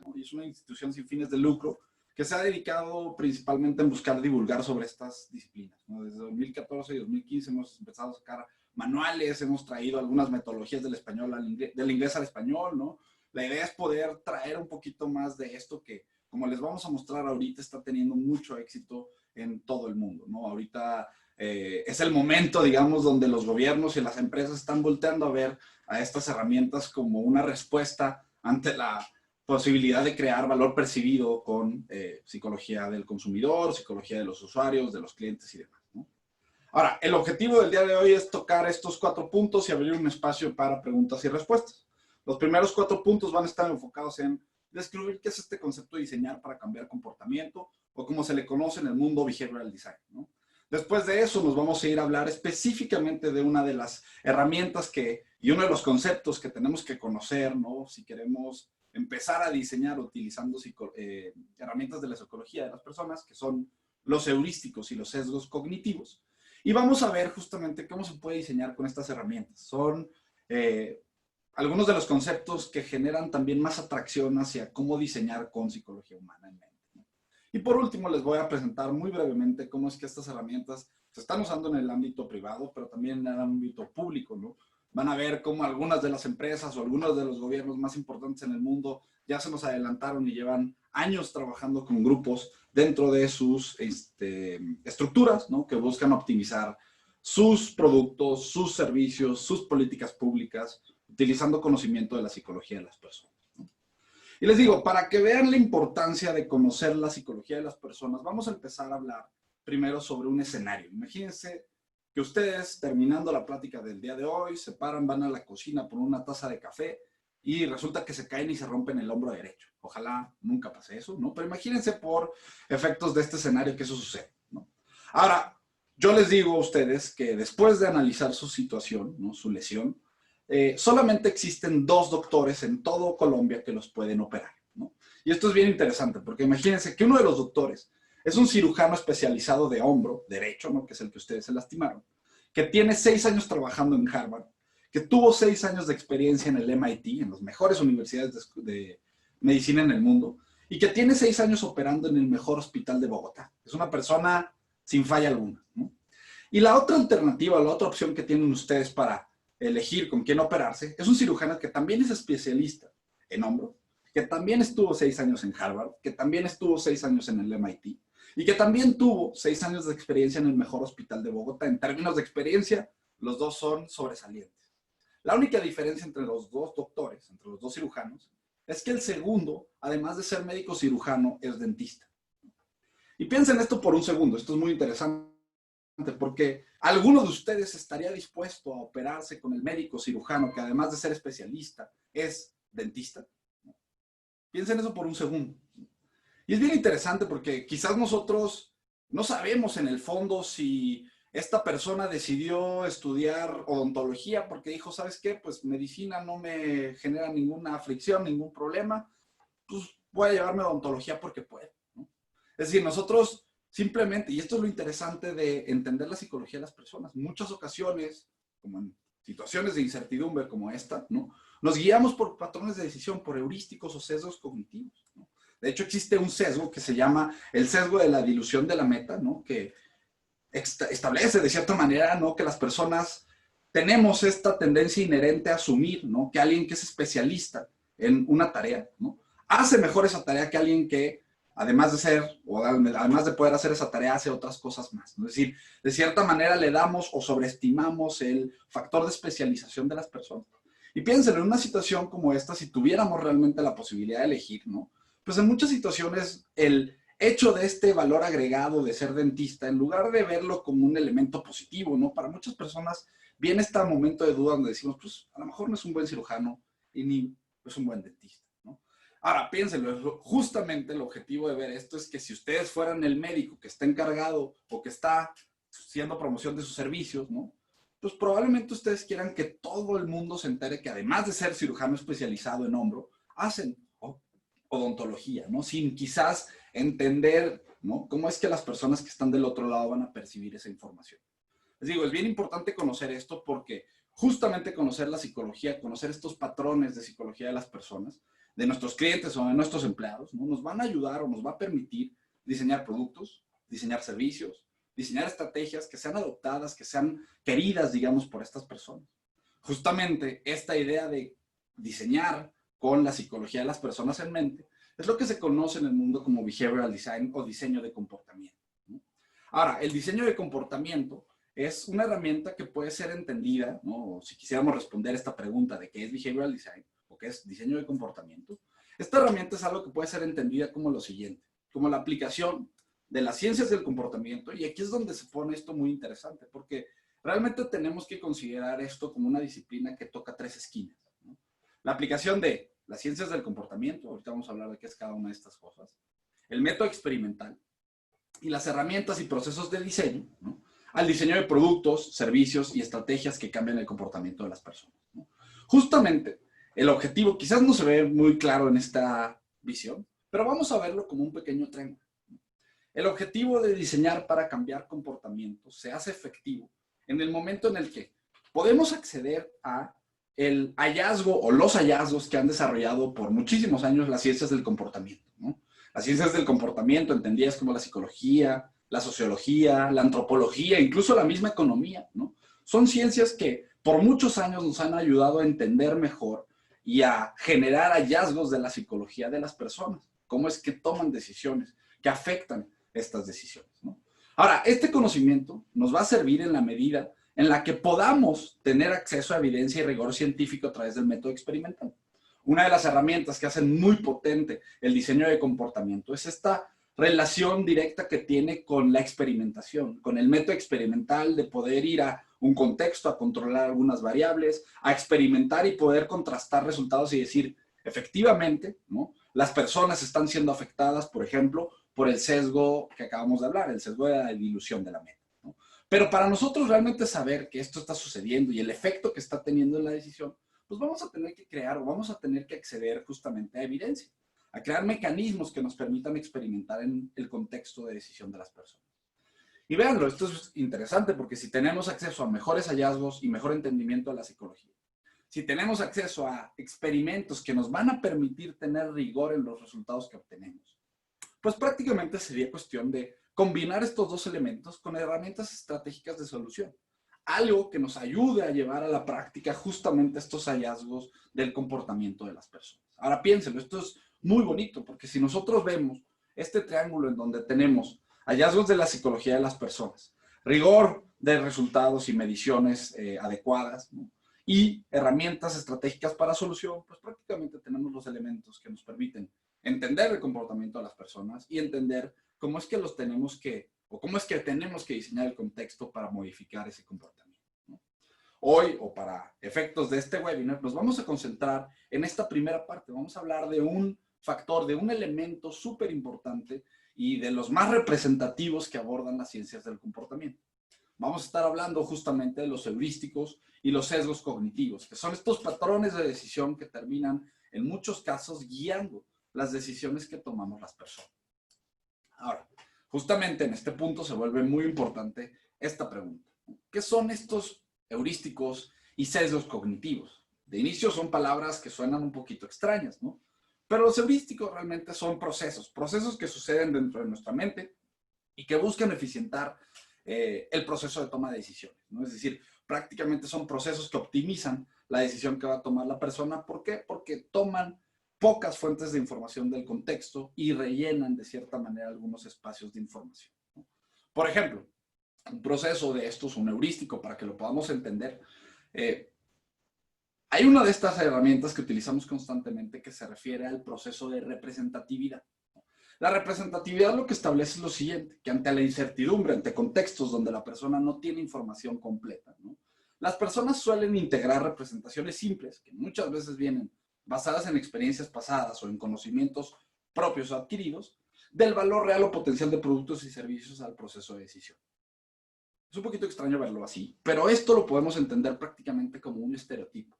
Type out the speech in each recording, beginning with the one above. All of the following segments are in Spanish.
¿no? Y es una institución sin fines de lucro que se ha dedicado principalmente en buscar divulgar sobre estas disciplinas, ¿no? Desde 2014 y 2015 hemos empezado a sacar manuales, hemos traído algunas metodologías del español del inglés al español, ¿no? La idea es poder traer un poquito más de esto que, como les vamos a mostrar ahorita, está teniendo mucho éxito en todo el mundo, ¿no? Ahorita es el momento, digamos, donde los gobiernos y las empresas están volteando a ver a estas herramientas como una respuesta ante la posibilidad de crear valor percibido con psicología del consumidor, psicología de los usuarios, de los clientes y demás, ¿no? Ahora, el objetivo del día de hoy es tocar estos 4 puntos y abrir un espacio para preguntas y respuestas. Los primeros 4 puntos van a estar enfocados en describir qué es este concepto de diseñar para cambiar comportamiento, o como se le conoce en el mundo behavioral design, ¿no? Después de eso nos vamos a ir a hablar específicamente de una de las herramientas y uno de los conceptos que tenemos que conocer, ¿no? Si queremos empezar a diseñar utilizando herramientas de la psicología de las personas, que son los heurísticos y los sesgos cognitivos. Y vamos a ver justamente cómo se puede diseñar con estas herramientas. Son algunos de los conceptos que generan también más atracción hacia cómo diseñar con psicología humana en mente, ¿no? Y por último, les voy a presentar muy brevemente cómo es que estas herramientas se están usando en el ámbito privado, pero también en el ámbito público, ¿no? Van a ver cómo algunas de las empresas o algunos de los gobiernos más importantes en el mundo ya se nos adelantaron y llevan años trabajando con grupos dentro de sus estructuras, ¿no? Que buscan optimizar sus productos, sus servicios, sus políticas públicas, utilizando conocimiento de la psicología de las personas, ¿no? Y les digo, para que vean la importancia de conocer la psicología de las personas, vamos a empezar a hablar primero sobre un escenario. Imagínense que ustedes, terminando la plática del día de hoy, se paran, van a la cocina por una taza de café y resulta que se caen y se rompen el hombro derecho. Ojalá nunca pase eso, ¿no? Pero imagínense por efectos de este escenario que eso sucede, ¿no? Ahora, yo les digo a ustedes que después de analizar su situación, ¿no? Su lesión, solamente existen 2 doctores en todo Colombia que los pueden operar, ¿no? Y esto es bien interesante, porque imagínense que uno de los doctores es un cirujano especializado de hombro derecho, ¿no? Que es el que ustedes se lastimaron, que tiene 6 años trabajando en Harvard, que tuvo 6 años de experiencia en el MIT, en las mejores universidades de medicina en el mundo, y que tiene 6 años operando en el mejor hospital de Bogotá. Es una persona sin falla alguna, ¿no? Y la otra alternativa, la otra opción que tienen ustedes para elegir con quién operarse, es un cirujano que también es especialista en hombro, que también estuvo 6 años en Harvard, que también estuvo 6 años en el MIT, y que también tuvo 6 años de experiencia en el mejor hospital de Bogotá. En términos de experiencia, los dos son sobresalientes. La única diferencia entre los 2 doctores, entre los 2 cirujanos, es que el segundo, además de ser médico cirujano, es dentista. Y piensen esto por un segundo, esto es muy interesante, porque alguno de ustedes estaría dispuesto a operarse con el médico cirujano, que además de ser especialista, es dentista. Piensen eso por un segundo. Y es bien interesante porque quizás nosotros no sabemos en el fondo si esta persona decidió estudiar odontología porque dijo, ¿sabes qué? Pues medicina no me genera ninguna fricción, ningún problema, pues voy a llevarme odontología porque puedo, ¿no? Es decir, nosotros simplemente, y esto es lo interesante de entender la psicología de las personas, muchas ocasiones, como en situaciones de incertidumbre como esta, ¿no? Nos guiamos por patrones de decisión, por heurísticos o sesgos cognitivos, ¿no? De hecho, existe un sesgo que se llama el sesgo de la dilución de la meta, ¿no? Que establece de cierta manera, ¿no? Que las personas tenemos esta tendencia inherente a asumir, ¿no? Que alguien que es especialista en una tarea, ¿no? Hace mejor esa tarea que alguien que, además de ser, o además de poder hacer esa tarea, hace otras cosas más, ¿no? Es decir, de cierta manera le damos o sobreestimamos el factor de especialización de las personas. Y piénsenlo, en una situación como esta, si tuviéramos realmente la posibilidad de elegir, ¿no? Pues en muchas situaciones el hecho de este valor agregado de ser dentista, en lugar de verlo como un elemento positivo, ¿no? Para muchas personas viene este momento de duda donde decimos, pues a lo mejor no es un buen cirujano y ni es un buen dentista, ¿no? Ahora, piénsenlo, justamente el objetivo de ver esto es que si ustedes fueran el médico que está encargado o que está haciendo promoción de sus servicios, ¿no? Pues probablemente ustedes quieran que todo el mundo se entere que además de ser cirujano especializado en hombro, hacen odontología, ¿no? Sin quizás entender, ¿no? Cómo es que las personas que están del otro lado van a percibir esa información. Les digo, es bien importante conocer esto porque justamente conocer la psicología, conocer estos patrones de psicología de las personas, de nuestros clientes o de nuestros empleados, ¿no? Nos van a ayudar o nos va a permitir diseñar productos, diseñar servicios, diseñar estrategias que sean adoptadas, que sean queridas, digamos, por estas personas. Justamente esta idea de diseñar con la psicología de las personas en mente es lo que se conoce en el mundo como behavioral design o diseño de comportamiento, ¿no? Ahora, el diseño de comportamiento es una herramienta que puede ser entendida, ¿no? Si quisiéramos responder esta pregunta de qué es behavioral design o qué es diseño de comportamiento, esta herramienta es algo que puede ser entendida como lo siguiente, como la aplicación de las ciencias del comportamiento, y aquí es donde se pone esto muy interesante, porque realmente tenemos que considerar esto como una disciplina que toca tres esquinas, ¿no? La aplicación de las ciencias del comportamiento, ahorita vamos a hablar de qué es cada una de estas cosas, el método experimental y las herramientas y procesos de diseño, ¿no? Al diseño de productos, servicios y estrategias que cambian el comportamiento de las personas, ¿no? Justamente, el objetivo quizás no se ve muy claro en esta visión, pero vamos a verlo como un pequeño triángulo. El objetivo de diseñar para cambiar comportamientos se hace efectivo en el momento en el que podemos acceder a el hallazgo o los hallazgos que han desarrollado por muchísimos años las ciencias del comportamiento, ¿no? Las ciencias del comportamiento, entendidas como la psicología, la sociología, la antropología, incluso la misma economía, ¿no? Son ciencias que por muchos años nos han ayudado a entender mejor y a generar hallazgos de la psicología de las personas, cómo es que toman decisiones que afectan estas decisiones, ¿no? Ahora, este conocimiento nos va a servir en la medida en la que podamos tener acceso a evidencia y rigor científico a través del método experimental. Una de las herramientas que hacen muy potente el diseño de comportamiento es esta relación directa que tiene con la experimentación, con el método experimental de poder ir a un contexto, a controlar algunas variables, a experimentar y poder contrastar resultados y decir, efectivamente, ¿no? Las personas están siendo afectadas, por ejemplo, por el sesgo que acabamos de hablar, el sesgo de la dilución de la meta, ¿no? Pero para nosotros realmente saber que esto está sucediendo y el efecto que está teniendo en la decisión, pues vamos a tener que crear o vamos a tener que acceder justamente a evidencia, a crear mecanismos que nos permitan experimentar en el contexto de decisión de las personas. Y véanlo, esto es interesante porque si tenemos acceso a mejores hallazgos y mejor entendimiento de la psicología, si tenemos acceso a experimentos que nos van a permitir tener rigor en los resultados que obtenemos, pues prácticamente sería cuestión de combinar estos dos elementos con herramientas estratégicas de solución. Algo que nos ayude a llevar a la práctica justamente estos hallazgos del comportamiento de las personas. Ahora piénsenlo, esto es muy bonito porque si nosotros vemos este triángulo en donde tenemos hallazgos de la psicología de las personas, rigor de resultados y mediciones adecuadas, ¿no? Y herramientas estratégicas para solución, pues prácticamente tenemos los elementos que nos permiten entender el comportamiento de las personas y entender cómo es que los tenemos que, o cómo es que tenemos que diseñar el contexto para modificar ese comportamiento, ¿no? Hoy, o para efectos de este webinar, nos vamos a concentrar en esta primera parte. Vamos a hablar de un factor, de un elemento súper importante y de los más representativos que abordan las ciencias del comportamiento. Vamos a estar hablando justamente de los heurísticos y los sesgos cognitivos, que son estos patrones de decisión que terminan en muchos casos guiando las decisiones que tomamos las personas. Ahora, justamente en este punto se vuelve muy importante esta pregunta. ¿Qué son estos heurísticos y sesgos cognitivos? De inicio son palabras que suenan un poquito extrañas, ¿no? Pero los heurísticos realmente son procesos que suceden dentro de nuestra mente y que buscan eficientar el proceso de toma de decisiones, ¿no? Es decir, prácticamente son procesos que optimizan la decisión que va a tomar la persona. ¿Por qué? Porque toman pocas fuentes de información del contexto y rellenan de cierta manera algunos espacios de información, ¿no? Por ejemplo, un proceso de estos, un heurístico, para que lo podamos entender, hay una de estas herramientas que utilizamos constantemente que se refiere al proceso de representatividad. La representatividad lo que establece es lo siguiente, que ante la incertidumbre, ante contextos donde la persona no tiene información completa, ¿no? Las personas suelen integrar representaciones simples, que muchas veces vienen basadas en experiencias pasadas o en conocimientos propios o adquiridos, del valor real o potencial de productos y servicios al proceso de decisión. Es un poquito extraño verlo así, pero esto lo podemos entender prácticamente como un estereotipo.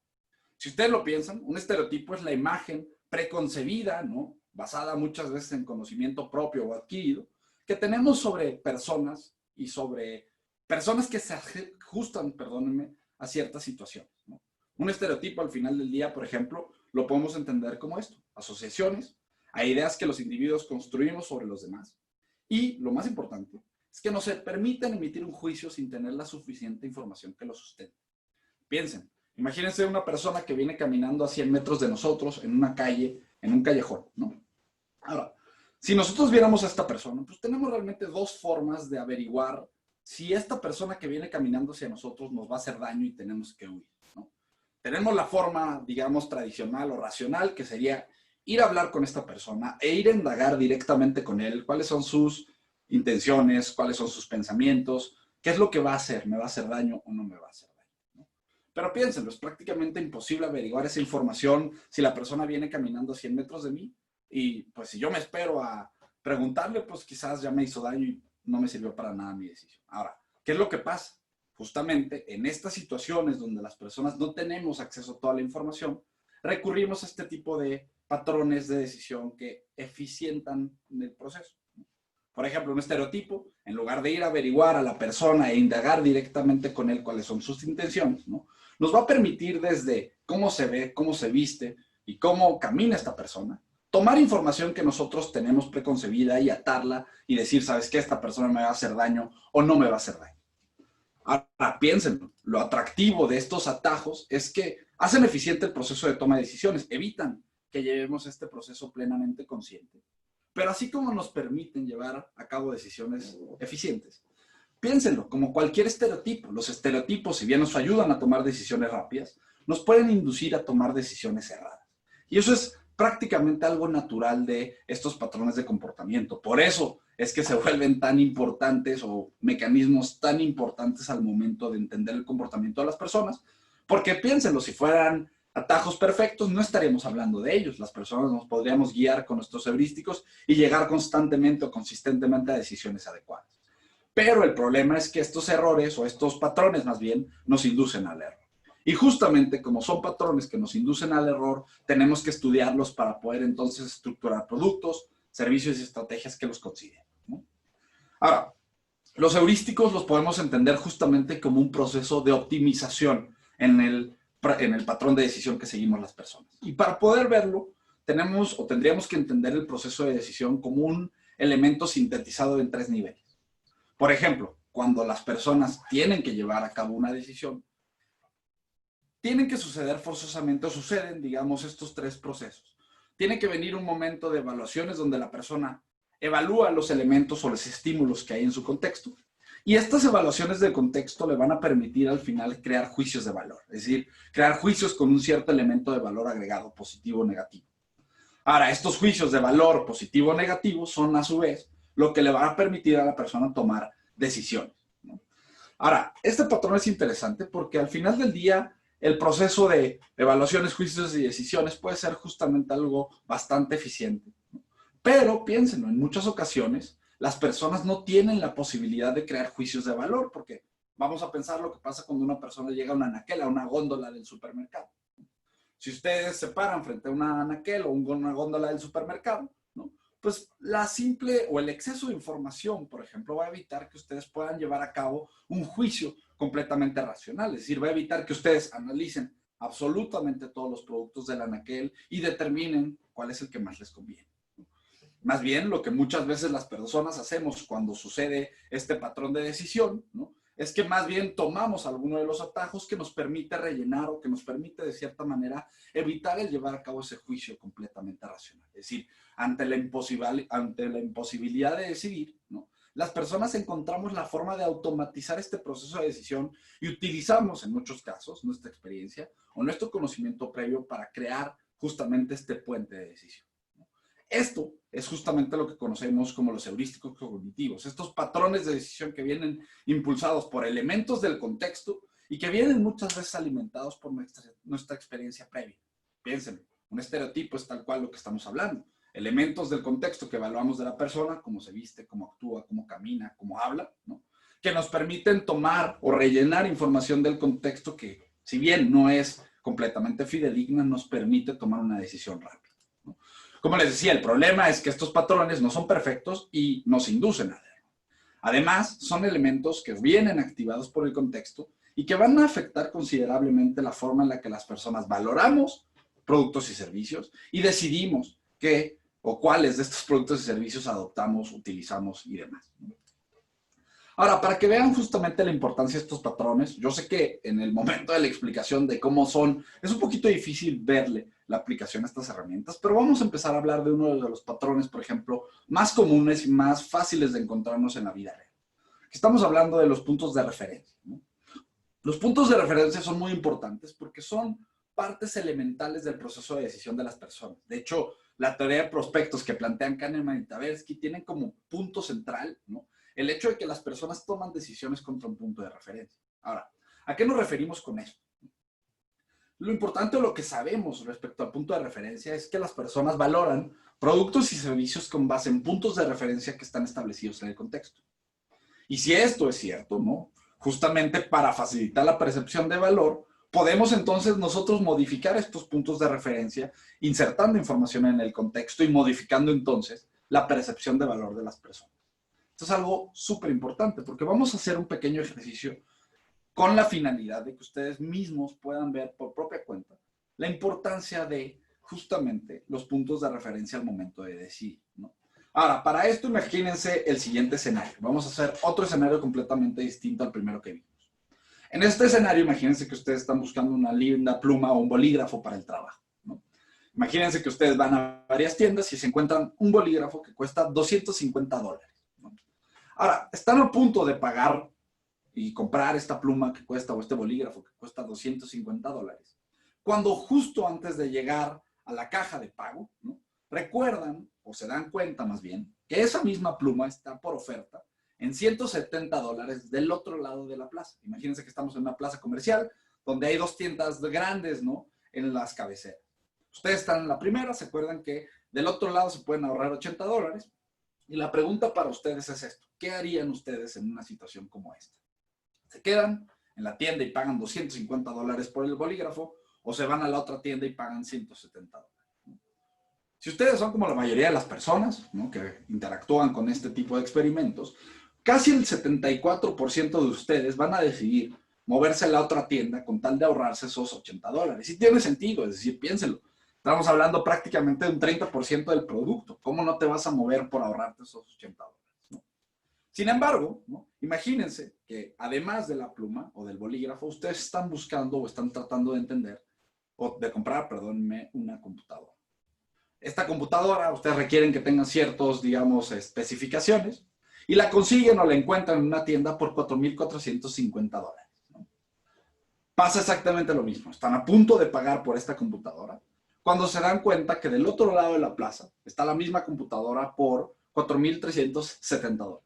Si ustedes lo piensan, un estereotipo es la imagen preconcebida, ¿no?, basada muchas veces en conocimiento propio o adquirido, que tenemos sobre personas y sobre personas que se ajustan, perdónenme, a ciertas situaciones, ¿no? Un estereotipo al final del día, por ejemplo, lo podemos entender como esto: asociaciones a ideas que los individuos construimos sobre los demás. Y lo más importante es que nos permiten emitir un juicio sin tener la suficiente información que lo sustente. Piensen, imagínense una persona que viene caminando a 100 metros de nosotros en una calle, en un callejón, ¿no? Ahora, si nosotros viéramos a esta persona, pues tenemos realmente dos formas de averiguar si esta persona que viene caminando hacia nosotros nos va a hacer daño y tenemos que huir, ¿no? Tenemos la forma, digamos, tradicional o racional, que sería ir a hablar con esta persona e ir a indagar directamente con él cuáles son sus intenciones, cuáles son sus pensamientos, qué es lo que va a hacer, me va a hacer daño o no me va a hacer daño, ¿no? Pero piénsenlo, es prácticamente imposible averiguar esa información si la persona viene caminando a 100 metros de mí y pues si yo me espero a preguntarle, pues quizás ya me hizo daño y no me sirvió para nada mi decisión. Ahora, ¿qué es lo que pasa? Justamente en estas situaciones donde las personas no tenemos acceso a toda la información, recurrimos a este tipo de patrones de decisión que eficientan el proceso. Por ejemplo, un estereotipo, en lugar de ir a averiguar a la persona e indagar directamente con él cuáles son sus intenciones, ¿no?, nos va a permitir desde cómo se ve, cómo se viste y cómo camina esta persona, tomar información que nosotros tenemos preconcebida y atarla y decir, ¿sabes qué? Esta persona me va a hacer daño o no me va a hacer daño. Ahora, piensen, lo atractivo de estos atajos es que hacen eficiente el proceso de toma de decisiones, evitan que llevemos este proceso plenamente consciente. Pero así como nos permiten llevar a cabo decisiones eficientes, piénsenlo, como cualquier estereotipo. Los estereotipos, si bien nos ayudan a tomar decisiones rápidas, nos pueden inducir a tomar decisiones erradas. Y eso es prácticamente algo natural de estos patrones de comportamiento. Por eso es que se vuelven tan importantes o mecanismos tan importantes al momento de entender el comportamiento de las personas, porque piénsenlo, si fueran atajos perfectos, no estaríamos hablando de ellos. Las personas nos podríamos guiar con nuestros heurísticos y llegar constantemente o consistentemente a decisiones adecuadas. Pero el problema es que estos errores, o estos patrones más bien, nos inducen al error. Y justamente como son patrones que nos inducen al error, tenemos que estudiarlos para poder entonces estructurar productos, servicios y estrategias que los consideren, ¿no? Ahora, los heurísticos los podemos entender justamente como un proceso de optimización en el patrón de decisión que seguimos las personas. Y para poder verlo, tenemos o tendríamos que entender el proceso de decisión como un elemento sintetizado en 3 niveles. Por ejemplo, cuando las personas tienen que llevar a cabo una decisión, tienen que suceder forzosamente, o suceden, digamos, estos 3 procesos. Tiene que venir un momento de evaluaciones donde la persona evalúa los elementos o los estímulos que hay en su contexto. Y estas evaluaciones de contexto le van a permitir al final crear juicios de valor, es decir, crear juicios con un cierto elemento de valor agregado, positivo o negativo. Ahora, estos juicios de valor positivo o negativo son a su vez lo que le va a permitir a la persona tomar decisiones, ¿no? Ahora, este patrón es interesante porque al final del día el proceso de evaluaciones, juicios y decisiones puede ser justamente algo bastante eficiente, ¿no? Pero piénsenlo, en muchas ocasiones las personas no tienen la posibilidad de crear juicios de valor, porque vamos a pensar lo que pasa cuando una persona llega a una anaquel, a una góndola del supermercado. Si ustedes se paran frente a una anaquel o una góndola del supermercado, ¿no?, pues la simple o el exceso de información, por ejemplo, va a evitar que ustedes puedan llevar a cabo un juicio completamente racional. Es decir, va a evitar que ustedes analicen absolutamente todos los productos del anaquel y determinen cuál es el que más les conviene. Más bien, lo que muchas veces las personas hacemos cuando sucede este patrón de decisión, ¿no?, es que más bien tomamos alguno de los atajos que nos permite rellenar o que nos permite de cierta manera evitar el llevar a cabo ese juicio completamente racional. Es decir, ante la imposibilidad de decidir, ¿no?, las personas encontramos la forma de automatizar este proceso de decisión y utilizamos en muchos casos nuestra experiencia o nuestro conocimiento previo para crear justamente este puente de decisión. Esto es justamente lo que conocemos como los heurísticos cognitivos, estos patrones de decisión que vienen impulsados por elementos del contexto y que vienen muchas veces alimentados por nuestra experiencia previa. Piensen, un estereotipo es tal cual lo que estamos hablando. Elementos del contexto que evaluamos de la persona, cómo se viste, cómo actúa, cómo camina, cómo habla, ¿no?, que nos permiten tomar o rellenar información del contexto que, si bien no es completamente fidedigna, nos permite tomar una decisión rápida, ¿no? Como les decía, el problema es que estos patrones no son perfectos y nos inducen al error. Además, son elementos que vienen activados por el contexto y que van a afectar considerablemente la forma en la que las personas valoramos productos y servicios y decidimos qué o cuáles de estos productos y servicios adoptamos, utilizamos y demás. Ahora, para que vean justamente la importancia de estos patrones, yo sé que en el momento de la explicación de cómo son, es un poquito difícil verle la aplicación a estas herramientas, pero vamos a empezar a hablar de uno de los patrones, por ejemplo, más comunes y más fáciles de encontrarnos en la vida real. Estamos hablando de los puntos de referencia, ¿no? Los puntos de referencia son muy importantes porque son partes elementales del proceso de decisión de las personas. De hecho, la teoría de prospectos que plantean Kahneman y Tversky tienen como punto central, ¿no?, el hecho de que las personas toman decisiones contra un punto de referencia. Ahora, ¿a qué nos referimos con esto? Lo importante o lo que sabemos respecto al punto de referencia es que las personas valoran productos y servicios con base en puntos de referencia que están establecidos en el contexto. Y si esto es cierto, ¿no?, justamente para facilitar la percepción de valor, podemos entonces nosotros modificar estos puntos de referencia, insertando información en el contexto y modificando entonces la percepción de valor de las personas. Esto es algo súper importante porque vamos a hacer un pequeño ejercicio con la finalidad de que ustedes mismos puedan ver por propia cuenta la importancia de justamente los puntos de referencia al momento de decidir, ¿no? Ahora, para esto imagínense el siguiente escenario. Vamos a hacer otro escenario completamente distinto al primero que vimos. En este escenario, imagínense que ustedes están buscando una linda pluma o un bolígrafo para el trabajo, ¿no? Imagínense que ustedes van a varias tiendas y se encuentran un bolígrafo que cuesta $250. Ahora, están a punto de pagar y comprar esta pluma que cuesta, o este bolígrafo que cuesta $250, cuando justo antes de llegar a la caja de pago, ¿no?, recuerdan, o se dan cuenta más bien, que esa misma pluma está por oferta en $170 del otro lado de la plaza. Imagínense que estamos en una plaza comercial donde hay dos tiendas grandes, ¿no?, en las cabeceras. Ustedes están en la primera, se acuerdan que del otro lado se pueden ahorrar $80. Y la pregunta para ustedes es esto: ¿qué harían ustedes en una situación como esta? ¿Se quedan en la tienda y pagan $250 por el bolígrafo o se van a la otra tienda y pagan $170? Si ustedes son como la mayoría de las personas, ¿no?, que interactúan con este tipo de experimentos, casi el 74% de ustedes van a decidir moverse a la otra tienda con tal de ahorrarse esos $80. Y tiene sentido, es decir, piénsenlo. Estamos hablando prácticamente de un 30% del producto. ¿Cómo no te vas a mover por ahorrarte esos $80? ¿No? Sin embargo, ¿no?, imagínense que además de la pluma o del bolígrafo, ustedes están buscando o están tratando de entender, o de comprar, perdónenme, una computadora. Esta computadora, ustedes requieren que tenga ciertos, digamos, especificaciones, y la consiguen o la encuentran en una tienda por $4,450, ¿no? Pasa exactamente lo mismo. Están a punto de pagar por esta computadora, cuando se dan cuenta que del otro lado de la plaza está la misma computadora por $4,370.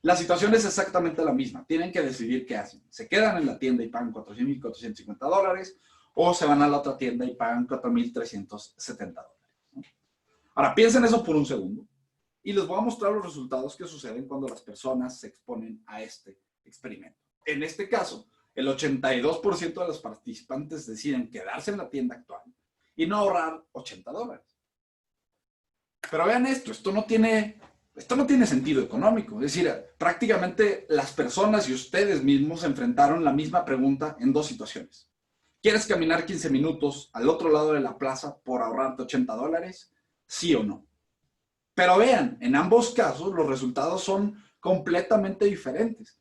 La situación es exactamente la misma. Tienen que decidir qué hacen. ¿Se quedan en la tienda y pagan $4,450 o se van a la otra tienda y pagan $4,370? ¿No? Ahora, piensen eso por un segundo y les voy a mostrar los resultados que suceden cuando las personas se exponen a este experimento. En este caso, el 82% de los participantes deciden quedarse en la tienda actual y no ahorrar $80. Pero vean esto no tiene sentido económico. Es decir, prácticamente las personas y ustedes mismos enfrentaron la misma pregunta en dos situaciones. ¿Quieres caminar 15 minutos al otro lado de la plaza por ahorrarte $80? ¿Sí o no? Pero vean, en ambos casos los resultados son completamente diferentes.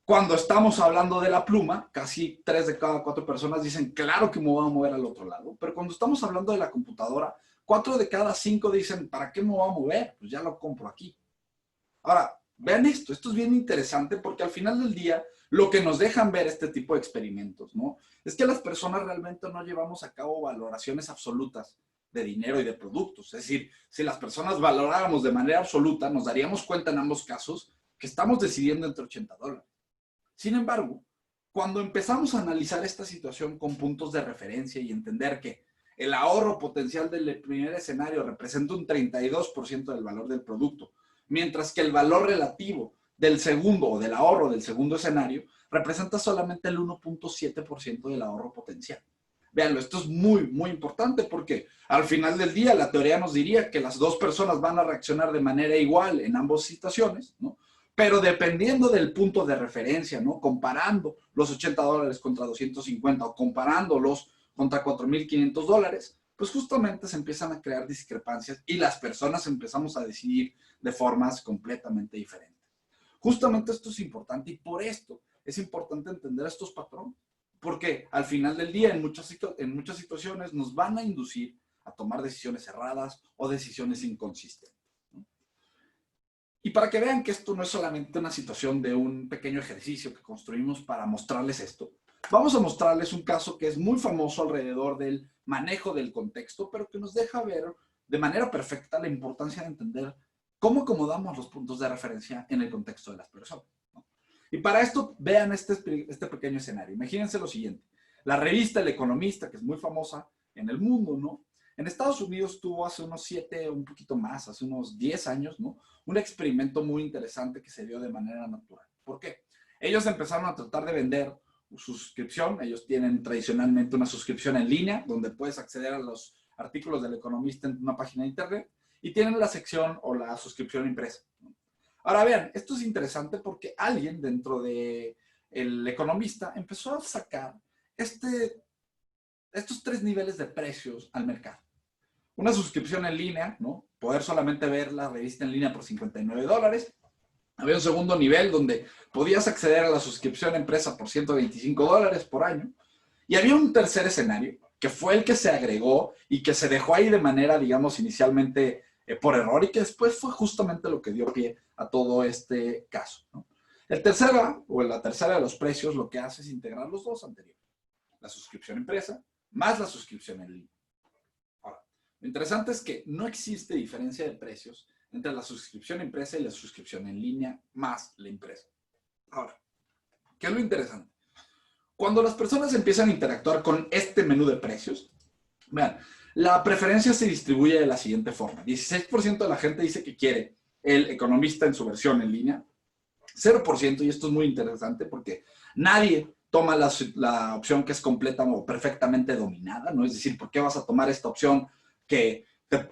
Cuando estamos hablando de la pluma, casi 3 de cada 4 personas dicen, claro que me voy a mover al otro lado. Pero cuando estamos hablando de la computadora, 4 de cada 5 dicen, ¿para qué me voy a mover? Pues ya lo compro aquí. Ahora, vean esto es bien interesante porque al final del día, lo que nos dejan ver este tipo de experimentos, ¿no?, es que las personas realmente no llevamos a cabo valoraciones absolutas de dinero y de productos. Es decir, si las personas valoráramos de manera absoluta, nos daríamos cuenta en ambos casos que estamos decidiendo entre $80. Sin embargo, cuando empezamos a analizar esta situación con puntos de referencia y entender que el ahorro potencial del primer escenario representa un 32% del valor del producto, mientras que el valor relativo del segundo o del ahorro del segundo escenario representa solamente el 1.7% del ahorro potencial. Véanlo, esto es muy, muy importante porque al final del día la teoría nos diría que las dos personas van a reaccionar de manera igual en ambas situaciones, ¿no? Pero dependiendo del punto de referencia, ¿no?, comparando los $80 contra 250 o comparándolos contra $4,500, pues justamente se empiezan a crear discrepancias y las personas empezamos a decidir de formas completamente diferentes. Justamente esto es importante y por esto es importante entender estos patrones, porque al final del día en muchas situaciones nos van a inducir a tomar decisiones erradas o decisiones inconsistentes. Y para que vean que esto no es solamente una situación de un pequeño ejercicio que construimos para mostrarles esto, vamos a mostrarles un caso que es muy famoso alrededor del manejo del contexto, pero que nos deja ver de manera perfecta la importancia de entender cómo acomodamos los puntos de referencia en el contexto de las personas, ¿no? Y para esto, vean este pequeño escenario. Imagínense lo siguiente. La revista El Economista, que es muy famosa en el mundo, ¿no? En Estados Unidos tuvo hace unos 7, un poquito más, hace unos 10 años, ¿no? Un experimento muy interesante que se dio de manera natural. ¿Por qué? Ellos empezaron a tratar de vender suscripción. Ellos tienen tradicionalmente una suscripción en línea, donde puedes acceder a los artículos del Economista en una página de internet, y tienen la sección o la suscripción impresa. Ahora vean, esto es interesante porque alguien dentro de El Economista empezó a sacar estos 3 niveles de precios al mercado. Una suscripción en línea, ¿no? Poder solamente ver la revista en línea por $59. Había un segundo nivel donde podías acceder a la suscripción impresa por $125 por año. Y había un tercer escenario, que fue el que se agregó y que se dejó ahí de manera, digamos, inicialmente por error, y que después fue justamente lo que dio pie a todo este caso, ¿no? La tercera de los precios lo que hace es integrar los dos anteriores. La suscripción impresa más la suscripción en línea. Ahora, lo interesante es que no existe diferencia de precios entre la suscripción impresa y la suscripción en línea más la impresa. Ahora, ¿qué es lo interesante? Cuando las personas empiezan a interactuar con este menú de precios, vean, la preferencia se distribuye de la siguiente forma. 16% de la gente dice que quiere El Economista en su versión en línea. 0%, y esto es muy interesante porque nadie toma la opción que es completa o perfectamente dominada, ¿no? Es decir, ¿por qué vas a tomar esta opción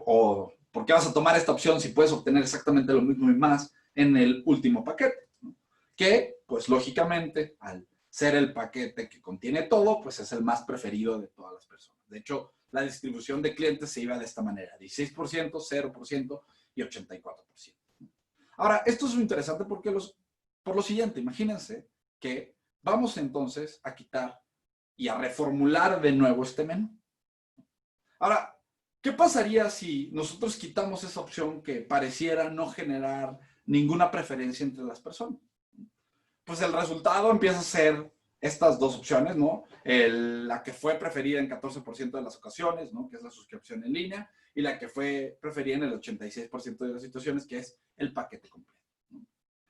o por qué vas a tomar esta opción si puedes obtener exactamente lo mismo y más en el último paquete, ¿no? Que, pues lógicamente, al ser el paquete que contiene todo, pues es el más preferido de todas las personas. De hecho, la distribución de clientes se iba de esta manera: 16%, 0% y 84%. Ahora, esto es muy interesante porque por lo siguiente, imagínense que vamos entonces a quitar y a reformular de nuevo este menú. Ahora, ¿qué pasaría si nosotros quitamos esa opción que pareciera no generar ninguna preferencia entre las personas? Pues el resultado empieza a ser estas dos opciones, ¿no? La que fue preferida en 14% de las ocasiones, ¿no? Que es la suscripción en línea, y la que fue preferida en el 86% de las situaciones, que es el paquete completo, ¿no?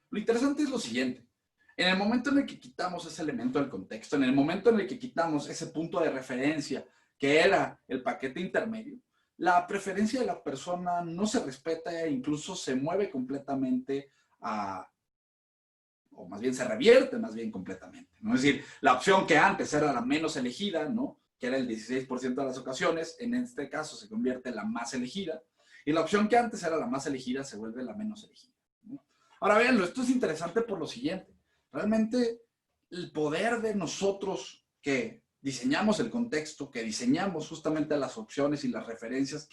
Lo interesante es lo siguiente. En el momento en el que quitamos ese elemento del contexto, en el momento en el que quitamos ese punto de referencia que era el paquete intermedio, la preferencia de la persona no se respeta e incluso se mueve completamente o más bien se revierte más bien completamente, ¿no? Es decir, la opción que antes era la menos elegida, ¿no? Que era el 16% de las ocasiones, en este caso se convierte en la más elegida, y la opción que antes era la más elegida se vuelve la menos elegida, ¿no? Ahora, véanlo, esto es interesante por lo siguiente. Realmente, el poder de nosotros que diseñamos el contexto, que diseñamos justamente las opciones y las referencias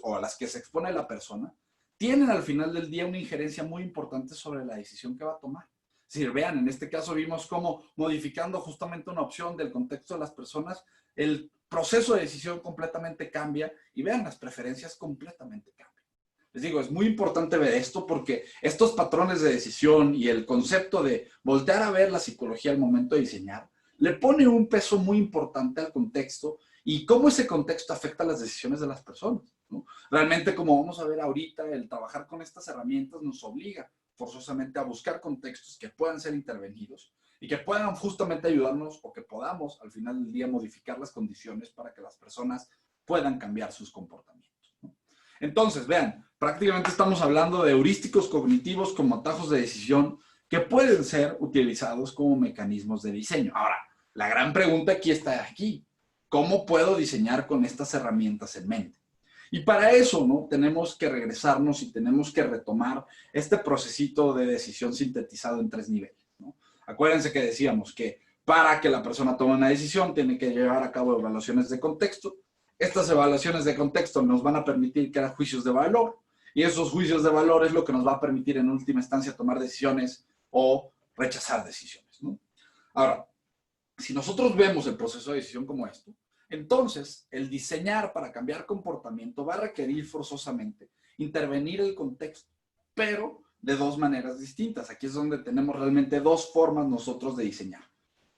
o a las que se expone la persona, tienen al final del día una injerencia muy importante sobre la decisión que va a tomar. Es decir, vean, en este caso vimos cómo modificando justamente una opción del contexto de las personas, el proceso de decisión completamente cambia, y vean, las preferencias completamente cambian. Les digo, es muy importante ver esto porque estos patrones de decisión y el concepto de voltear a ver la psicología al momento de diseñar le pone un peso muy importante al contexto y cómo ese contexto afecta las decisiones de las personas, ¿no? Realmente, como vamos a ver ahorita, el trabajar con estas herramientas nos obliga forzosamente a buscar contextos que puedan ser intervenidos y que puedan justamente ayudarnos, o que podamos al final del día modificar las condiciones para que las personas puedan cambiar sus comportamientos, ¿no? Entonces, vean, prácticamente estamos hablando de heurísticos cognitivos como atajos de decisión que pueden ser utilizados como mecanismos de diseño. Ahora, la gran pregunta aquí. ¿Cómo puedo diseñar con estas herramientas en mente? Y para eso, ¿no? Tenemos que regresarnos y tenemos que retomar este procesito de decisión sintetizado en 3 niveles, ¿no? Acuérdense que decíamos que Para que la persona tome una decisión, tiene que llevar a cabo evaluaciones de contexto. Estas evaluaciones de contexto nos van a permitir crear juicios de valor, y esos juicios de valor es lo que nos va a permitir en última instancia tomar decisiones o rechazar decisiones, ¿no? Ahora, si nosotros vemos el proceso de decisión como esto, entonces el diseñar para cambiar comportamiento va a requerir forzosamente intervenir el contexto, pero de dos maneras distintas. Aquí es donde tenemos realmente dos formas nosotros de diseñar.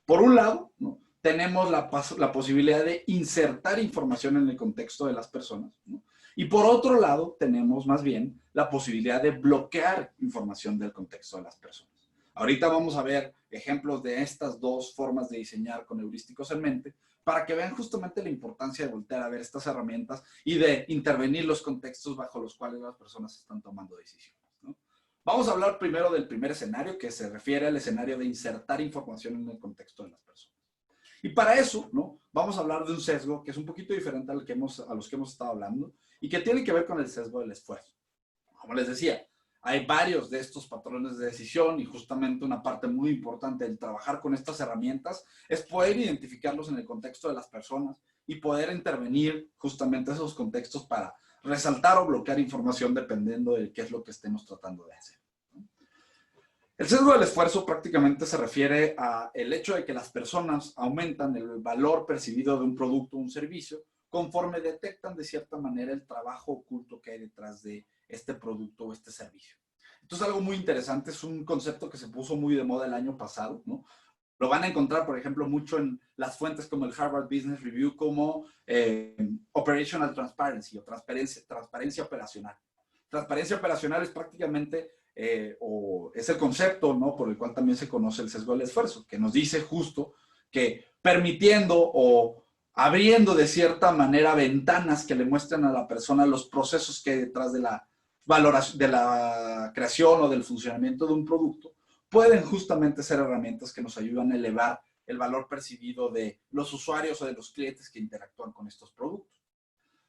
Por un lado, ¿no?, tenemos la posibilidad de insertar información en el contexto de las personas, ¿no? Y por otro lado, tenemos más bien la posibilidad de bloquear información del contexto de las personas. Ahorita vamos a ver ejemplos de estas dos formas de diseñar con heurísticos en mente, para que vean justamente la importancia de voltear a ver estas herramientas y de intervenir los contextos bajo los cuales las personas están tomando decisiones, ¿no? Vamos a hablar primero del primer escenario, que se refiere al escenario de insertar información en el contexto de las personas. Y para eso, ¿no?, vamos a hablar de un sesgo que es un poquito diferente a los que hemos estado hablando y que tiene que ver con el sesgo del esfuerzo. Como les decía, hay varios de estos patrones de decisión y justamente una parte muy importante del trabajar con estas herramientas es poder identificarlos en el contexto de las personas y poder intervenir justamente esos contextos para resaltar o bloquear información dependiendo de qué es lo que estemos tratando de hacer. El sesgo del esfuerzo prácticamente se refiere al hecho de que las personas aumentan el valor percibido de un producto o un servicio conforme detectan de cierta manera el trabajo oculto que hay detrás de este producto o este servicio. Esto es algo muy interesante, es un concepto que se puso muy de moda el año pasado, ¿no? Lo van a encontrar, por ejemplo, mucho en las fuentes como el Harvard Business Review, como Operational Transparency o transparencia operacional. Transparencia operacional es prácticamente, o es el concepto, ¿no?, por el cual también se conoce el sesgo del esfuerzo, que nos dice justo que permitiendo o abriendo de cierta manera ventanas que le muestren a la persona los procesos que hay detrás de la valoración, de la creación o del funcionamiento de un producto, pueden justamente ser herramientas que nos ayudan a elevar el valor percibido de los usuarios o de los clientes que interactúan con estos productos.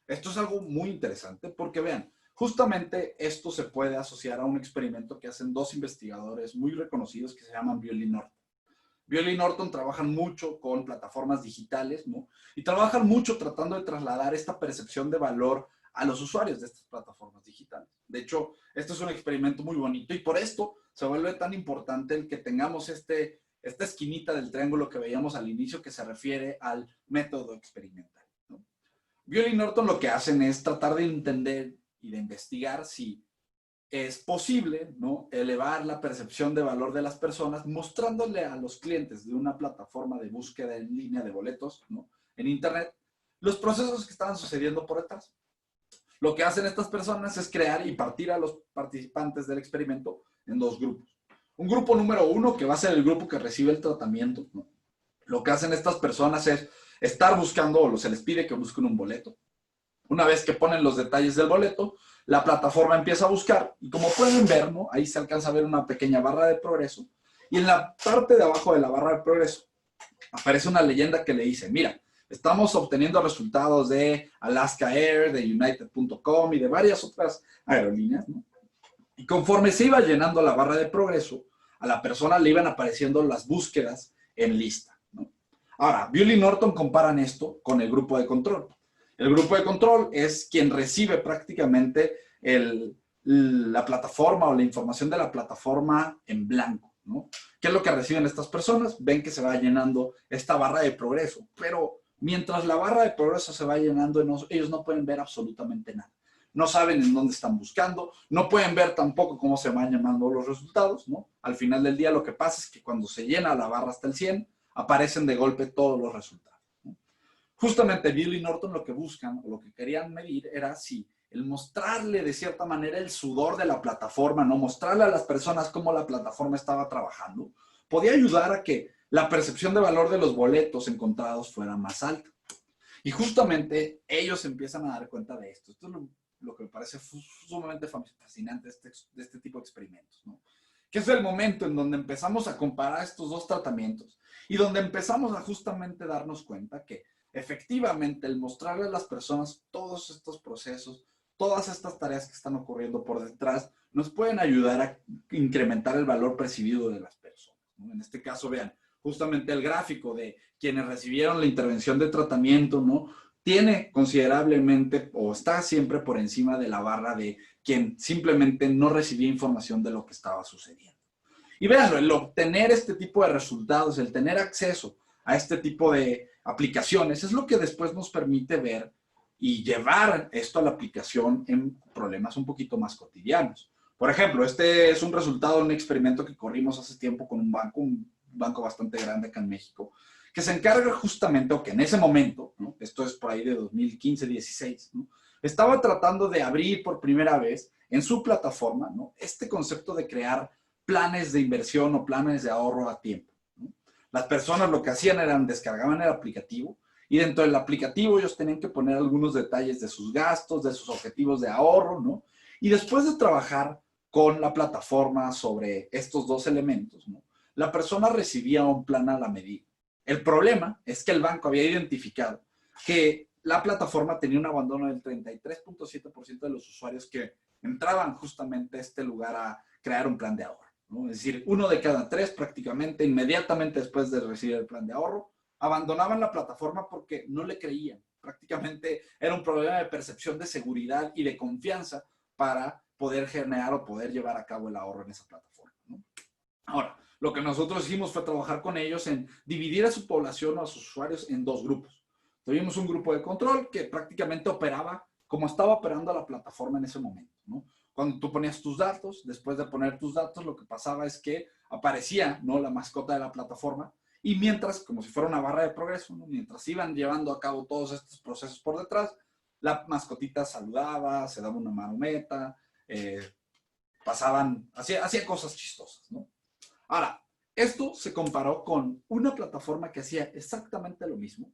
Esto es algo muy interesante porque vean, justamente esto se puede asociar a un experimento que hacen dos investigadores muy reconocidos que se llaman Bewley y Norton. Bewley y Norton trabajan mucho con plataformas digitales, ¿no?, y trabajan mucho tratando de trasladar esta percepción de valor a los usuarios de estas plataformas digitales. De hecho, este es un experimento muy bonito y por esto se vuelve tan importante el que tengamos esta esquinita del triángulo que veíamos al inicio que se refiere al método experimental, ¿no? Bewley y Norton lo que hacen es tratar de entender y de investigar si es posible, ¿no?, elevar la percepción de valor de las personas mostrándole a los clientes de una plataforma de búsqueda en línea de boletos, ¿no?, en internet, los procesos que estaban sucediendo por detrás. Lo que hacen estas personas es crear y partir a los participantes del experimento en dos grupos. Un grupo número uno, que va a ser el grupo que recibe el tratamiento, ¿no? Lo que hacen estas personas es estar buscando, o se les pide que busquen un boleto. Una vez que ponen los detalles del boleto, la plataforma empieza a buscar y como pueden ver, ¿no?, ahí se alcanza a ver una pequeña barra de progreso y en la parte de abajo de la barra de progreso aparece una leyenda que le dice, mira, estamos obteniendo resultados de Alaska Air, de United.com y de varias otras aerolíneas, ¿no? Y conforme se iba llenando la barra de progreso, a la persona le iban apareciendo las búsquedas en lista, ¿no? Ahora, Bewley y Norton comparan esto con el grupo de control. El grupo de control es quien recibe prácticamente la plataforma o la información de la plataforma en blanco, ¿no? ¿Qué es lo que reciben estas personas? Ven que se va llenando esta barra de progreso, pero mientras la barra de progreso se va llenando, ellos no pueden ver absolutamente nada. No saben en dónde están buscando, no pueden ver tampoco cómo se van llamando los resultados, ¿no? Al final del día lo que pasa es que cuando se llena la barra hasta el 100, aparecen de golpe todos los resultados. Justamente Bewley y Norton lo que buscan, o lo que querían medir, era si el mostrarle de cierta manera el sudor de la plataforma, no mostrarle a las personas cómo la plataforma estaba trabajando, podía ayudar a que la percepción de valor de los boletos encontrados fuera más alta. Y justamente ellos empiezan a dar cuenta de esto. Esto es lo que me parece sumamente fascinante de este tipo de experimentos, ¿no? Que es el momento en donde empezamos a comparar estos dos tratamientos y donde empezamos a justamente darnos cuenta que efectivamente el mostrarle a las personas todos estos procesos, todas estas tareas que están ocurriendo por detrás, nos pueden ayudar a incrementar el valor percibido de las personas, ¿no? En este caso, vean, justamente el gráfico de quienes recibieron la intervención de tratamiento, ¿no? Tiene considerablemente o está siempre por encima de la barra de quien simplemente no recibía información de lo que estaba sucediendo. Y véanlo, el obtener este tipo de resultados, el tener acceso a este tipo de aplicaciones, es lo que después nos permite ver y llevar esto a la aplicación en problemas un poquito más cotidianos. Por ejemplo, este es un resultado de un experimento que corrimos hace tiempo con un banco bastante grande acá en México, que se encarga justamente, o que en ese momento, ¿no? Esto es por ahí de 2015-16, ¿no? Estaba tratando de abrir por primera vez en su plataforma, ¿no? Este concepto de crear planes de inversión o planes de ahorro a tiempo, ¿no? Las personas lo que hacían eran descargaban el aplicativo y dentro del aplicativo ellos tenían que poner algunos detalles de sus gastos, de sus objetivos de ahorro, ¿no? Y después de trabajar con la plataforma sobre estos dos elementos, ¿no? La persona recibía un plan a la medida. El problema es que el banco había identificado que la plataforma tenía un abandono del 33.7% de los usuarios que entraban justamente a este lugar a crear un plan de ahorro, ¿no? Es decir, 1 de cada 3 prácticamente inmediatamente después de recibir el plan de ahorro abandonaban la plataforma porque no le creían. Prácticamente era un problema de percepción de seguridad y de confianza para poder generar o poder llevar a cabo el ahorro en esa plataforma, ¿no? Ahora, lo que nosotros hicimos fue trabajar con ellos en dividir a su población o a sus usuarios en dos grupos. Tuvimos un grupo de control que prácticamente operaba como estaba operando la plataforma en ese momento, ¿no? Cuando tú ponías tus datos, después de poner tus datos, lo que pasaba es que aparecía, ¿no?, la mascota de la plataforma y mientras, como si fuera una barra de progreso, ¿no?, mientras iban llevando a cabo todos estos procesos por detrás, la mascotita saludaba, se daba una marometa, hacía cosas chistosas, ¿no? Ahora, esto se comparó con una plataforma que hacía exactamente lo mismo,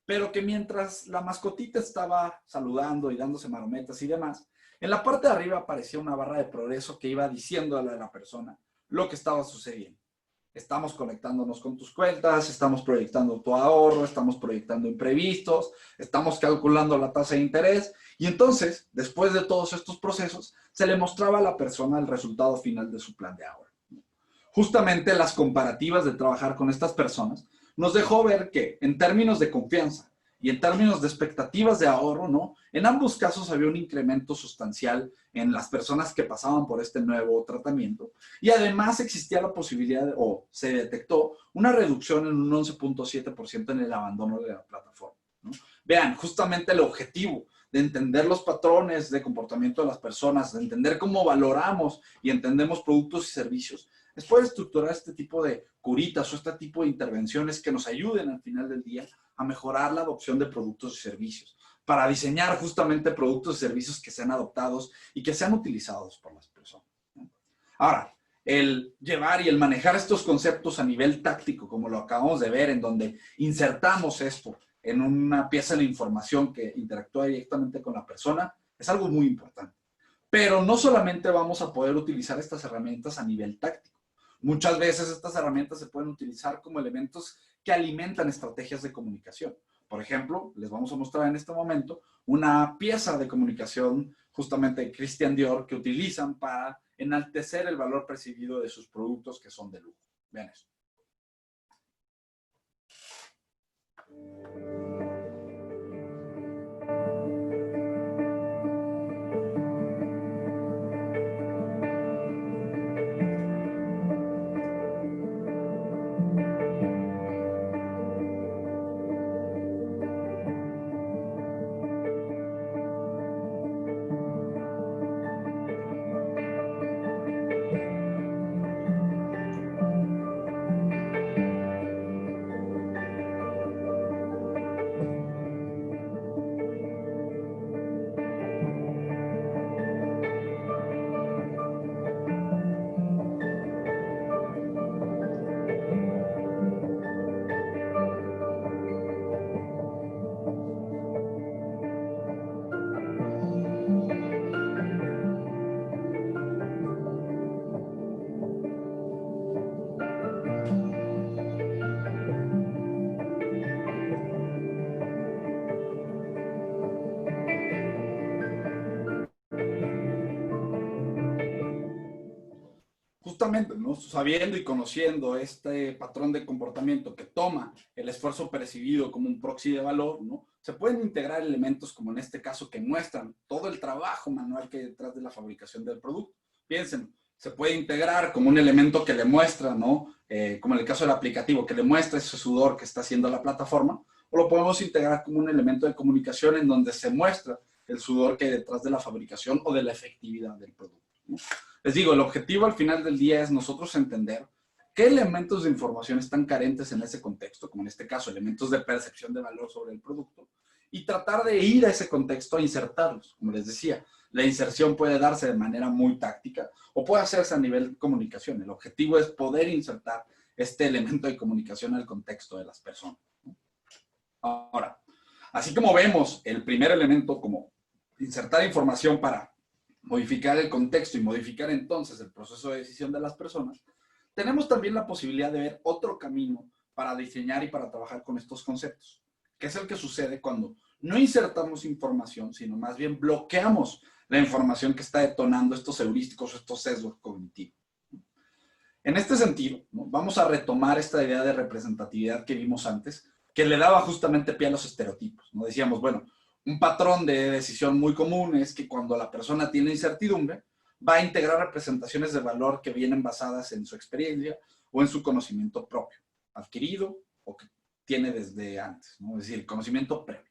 pero que mientras la mascotita estaba saludando y dándose marometas y demás, en la parte de arriba aparecía una barra de progreso que iba diciéndole a la persona lo que estaba sucediendo. Estamos conectándonos con tus cuentas, estamos proyectando tu ahorro, estamos proyectando imprevistos, estamos calculando la tasa de interés y entonces, después de todos estos procesos, se le mostraba a la persona el resultado final de su plan de ahorro. Justamente las comparativas de trabajar con estas personas nos dejó ver que en términos de confianza y en términos de expectativas de ahorro, ¿no?, en ambos casos había un incremento sustancial en las personas que pasaban por este nuevo tratamiento y además existía la posibilidad o se detectó una reducción en un 11.7% en el abandono de la plataforma, ¿no? Vean, justamente el objetivo de entender los patrones de comportamiento de las personas, de entender cómo valoramos y entendemos productos y servicios, es poder estructurar este tipo de curitas o este tipo de intervenciones que nos ayuden al final del día a mejorar la adopción de productos y servicios, para diseñar justamente productos y servicios que sean adoptados y que sean utilizados por las personas, ¿no? Ahora, el llevar y el manejar estos conceptos a nivel táctico, como lo acabamos de ver, en donde insertamos esto en una pieza de información que interactúa directamente con la persona, es algo muy importante. Pero no solamente vamos a poder utilizar estas herramientas a nivel táctico. Muchas veces estas herramientas se pueden utilizar como elementos que alimentan estrategias de comunicación. Por ejemplo, les vamos a mostrar en este momento una pieza de comunicación justamente de Christian Dior que utilizan para enaltecer el valor percibido de sus productos que son de lujo. Vean eso. justamente, ¿no? Sabiendo y conociendo este patrón de comportamiento que toma el esfuerzo percibido como un proxy de valor, ¿no? Se pueden integrar elementos como en este caso que muestran todo el trabajo manual que hay detrás de la fabricación del producto. Piensen, se puede integrar como un elemento que le muestra, ¿no? Como en el caso del aplicativo, que le muestra ese sudor que está haciendo la plataforma, o lo podemos integrar como un elemento de comunicación en donde se muestra el sudor que hay detrás de la fabricación o de la efectividad del producto, ¿no? Les digo, el objetivo al final del día es nosotros entender qué elementos de información están carentes en ese contexto, como en este caso, elementos de percepción de valor sobre el producto, y tratar de ir a ese contexto a insertarlos. Como les decía, la inserción puede darse de manera muy táctica o puede hacerse a nivel de comunicación. El objetivo es poder insertar este elemento de comunicación al contexto de las personas. Ahora, así como vemos el primer elemento como insertar información para modificar el contexto y modificar entonces el proceso de decisión de las personas, tenemos también la posibilidad de ver otro camino para diseñar y para trabajar con estos conceptos, que es el que sucede cuando no insertamos información, sino más bien bloqueamos la información que está detonando estos heurísticos o estos sesgos cognitivos. En este sentido, ¿no? Vamos a retomar esta idea de representatividad que vimos antes, que le daba justamente pie a los estereotipos, ¿no? Decíamos, bueno, un patrón de decisión muy común es que cuando la persona tiene incertidumbre, va a integrar representaciones de valor que vienen basadas en su experiencia o en su conocimiento propio, adquirido o que tiene desde antes, ¿no? Es decir, conocimiento previo.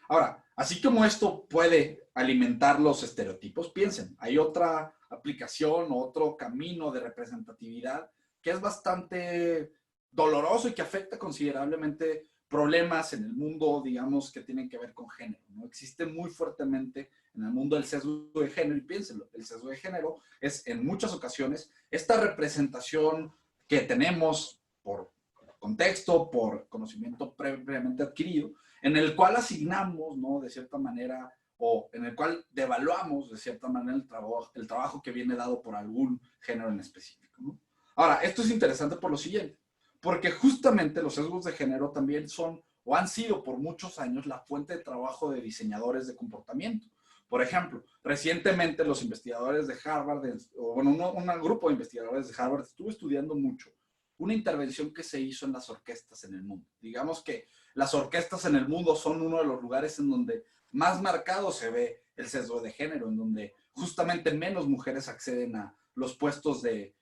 Ahora, así como esto puede alimentar los estereotipos, piensen, hay otra aplicación o otro camino de representatividad que es bastante doloroso y que afecta considerablemente problemas en el mundo, digamos, que tienen que ver con género, ¿no? Existe muy fuertemente en el mundo el sesgo de género, y piénsenlo, el sesgo de género es en muchas ocasiones esta representación que tenemos por contexto, por conocimiento previamente adquirido, en el cual asignamos, ¿no? De cierta manera, o en el cual devaluamos de cierta manera el trabajo que viene dado por algún género en específico, ¿no? Ahora, esto es interesante por lo siguiente, porque justamente los sesgos de género también son o han sido por muchos años la fuente de trabajo de diseñadores de comportamiento. Por ejemplo, recientemente los investigadores de Harvard, o bueno, un grupo de investigadores de Harvard estuvo estudiando mucho una intervención que se hizo en las orquestas en el mundo. Digamos que las orquestas en el mundo son uno de los lugares en donde más marcado se ve el sesgo de género, en donde justamente menos mujeres acceden a los puestos de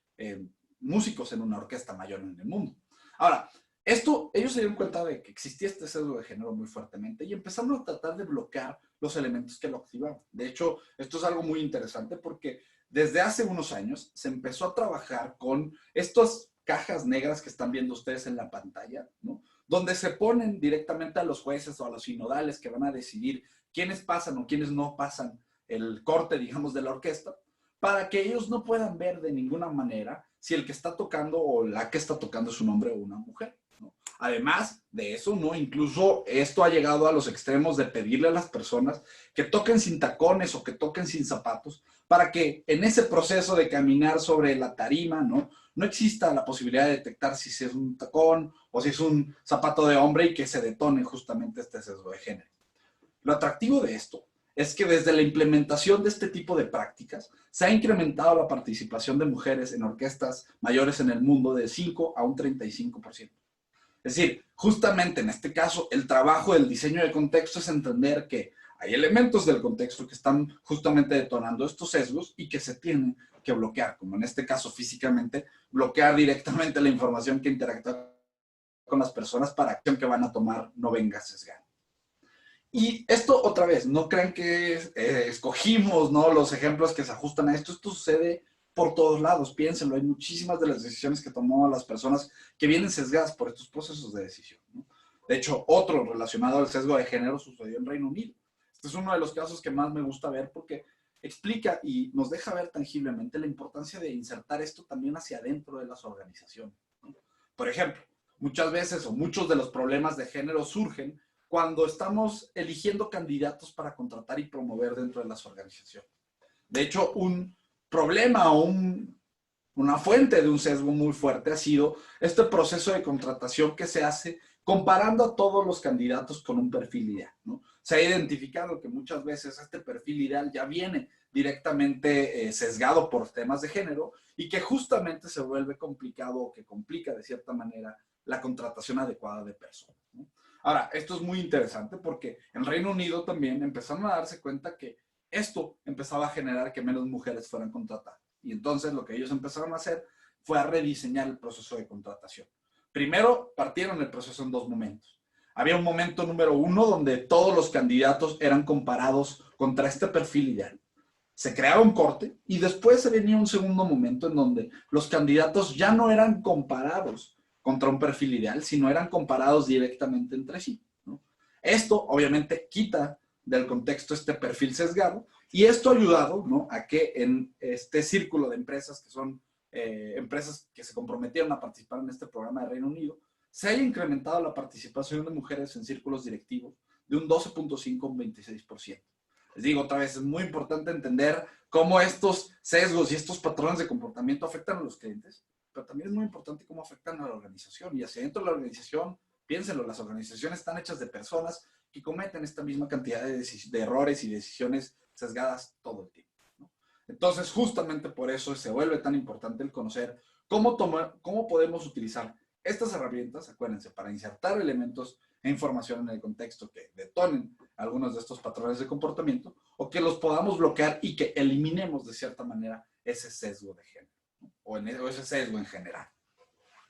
músicos en una orquesta mayor en el mundo. Ahora, ellos se dieron cuenta de que existía este sesgo de género muy fuertemente y empezaron a tratar de bloquear los elementos que lo activaban. De hecho, esto es algo muy interesante porque desde hace unos años se empezó a trabajar con estas cajas negras que están viendo ustedes en la pantalla, ¿no? Donde se ponen directamente a los jueces o a los sinodales que van a decidir quiénes pasan o quiénes no pasan el corte, digamos, de la orquesta, para que ellos no puedan ver de ninguna manera si el que está tocando o la que está tocando es un hombre o una mujer, ¿no? Además de eso, ¿no? Incluso esto ha llegado a los extremos de pedirle a las personas que toquen sin tacones o que toquen sin zapatos para que en ese proceso de caminar sobre la tarima, ¿no? No exista la posibilidad de detectar si es un tacón o si es un zapato de hombre y que se detone justamente este sesgo de género. Lo atractivo de esto es que desde la implementación de este tipo de prácticas se ha incrementado la participación de mujeres en orquestas mayores en el mundo de 5 a un 35%. Es decir, justamente en este caso, el trabajo del diseño de contexto es entender que hay elementos del contexto que están justamente detonando estos sesgos y que se tienen que bloquear, como en este caso físicamente, bloquear directamente la información que interactúa con las personas para que la acción que van a tomar no venga sesgada. Y esto, otra vez, no crean que escogimos, ¿no?, los ejemplos que se ajustan a esto. Esto sucede por todos lados, piénsenlo. Hay muchísimas de las decisiones que tomó las personas que vienen sesgadas por estos procesos de decisión, ¿no? De hecho, otro relacionado al sesgo de género sucedió en Reino Unido. Este es uno de los casos que más me gusta ver porque explica y nos deja ver tangiblemente la importancia de insertar esto también hacia adentro de las organizaciones, ¿no? Por ejemplo, muchas veces o muchos de los problemas de género surgen cuando estamos eligiendo candidatos para contratar y promover dentro de las organizaciones. De hecho, un problema o una fuente de un sesgo muy fuerte ha sido este proceso de contratación que se hace comparando a todos los candidatos con un perfil ideal, ¿no? Se ha identificado que muchas veces este perfil ideal ya viene directamente sesgado por temas de género y que justamente se vuelve complicado o que complica de cierta manera la contratación adecuada de personas, ¿no? Ahora, esto es muy interesante porque en Reino Unido también empezaron a darse cuenta que esto empezaba a generar que menos mujeres fueran contratadas. Y entonces lo que ellos empezaron a hacer fue a rediseñar el proceso de contratación. Primero, partieron el proceso en dos momentos. Había un momento número uno donde todos los candidatos eran comparados contra este perfil ideal. Se creaba un corte y después se venía un segundo momento en donde los candidatos ya no eran comparados contra un perfil ideal, sino eran comparados directamente entre sí, ¿no? Esto obviamente quita del contexto este perfil sesgado y esto ha ayudado, ¿no?, a que en este círculo de empresas que son empresas que se comprometieron a participar en este programa de Reino Unido, se haya incrementado la participación de mujeres en círculos directivos de un 12.5 a un 26%. Les digo otra vez, es muy importante entender cómo estos sesgos y estos patrones de comportamiento afectan a los clientes, pero también es muy importante cómo afectan a la organización. Y hacia dentro de la organización, piénsenlo, las organizaciones están hechas de personas que cometen esta misma cantidad de errores y decisiones sesgadas todo el tiempo, ¿no? Entonces, justamente por eso se vuelve tan importante el conocer cómo podemos utilizar estas herramientas, acuérdense, para insertar elementos e información en el contexto que detonen algunos de estos patrones de comportamiento o que los podamos bloquear y que eliminemos de cierta manera ese sesgo de género, ¿no?, o ese sesgo en general.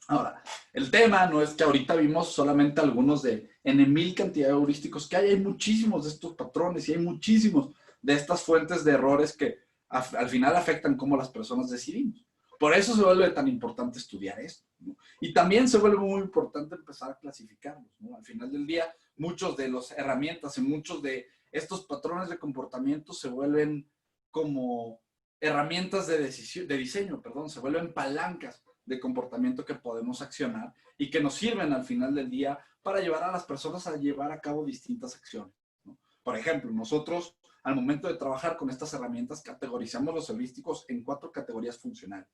Ahora, el tema no es que ahorita vimos solamente algunos de en mil cantidad de heurísticos que hay muchísimos de estos patrones y hay muchísimos de estas fuentes de errores que al final afectan cómo las personas decidimos. Por eso se vuelve tan importante estudiar esto, ¿no? Y también se vuelve muy importante empezar a clasificarlos, ¿no? Al final del día, muchos de las herramientas y muchos de estos patrones de comportamiento se vuelven como herramientas de diseño, perdón, se vuelven palancas de comportamiento que podemos accionar y que nos sirven al final del día para llevar a las personas a llevar a cabo distintas acciones, ¿no? Por ejemplo, nosotros al momento de trabajar con estas herramientas categorizamos los heurísticos en 4 categorías funcionales.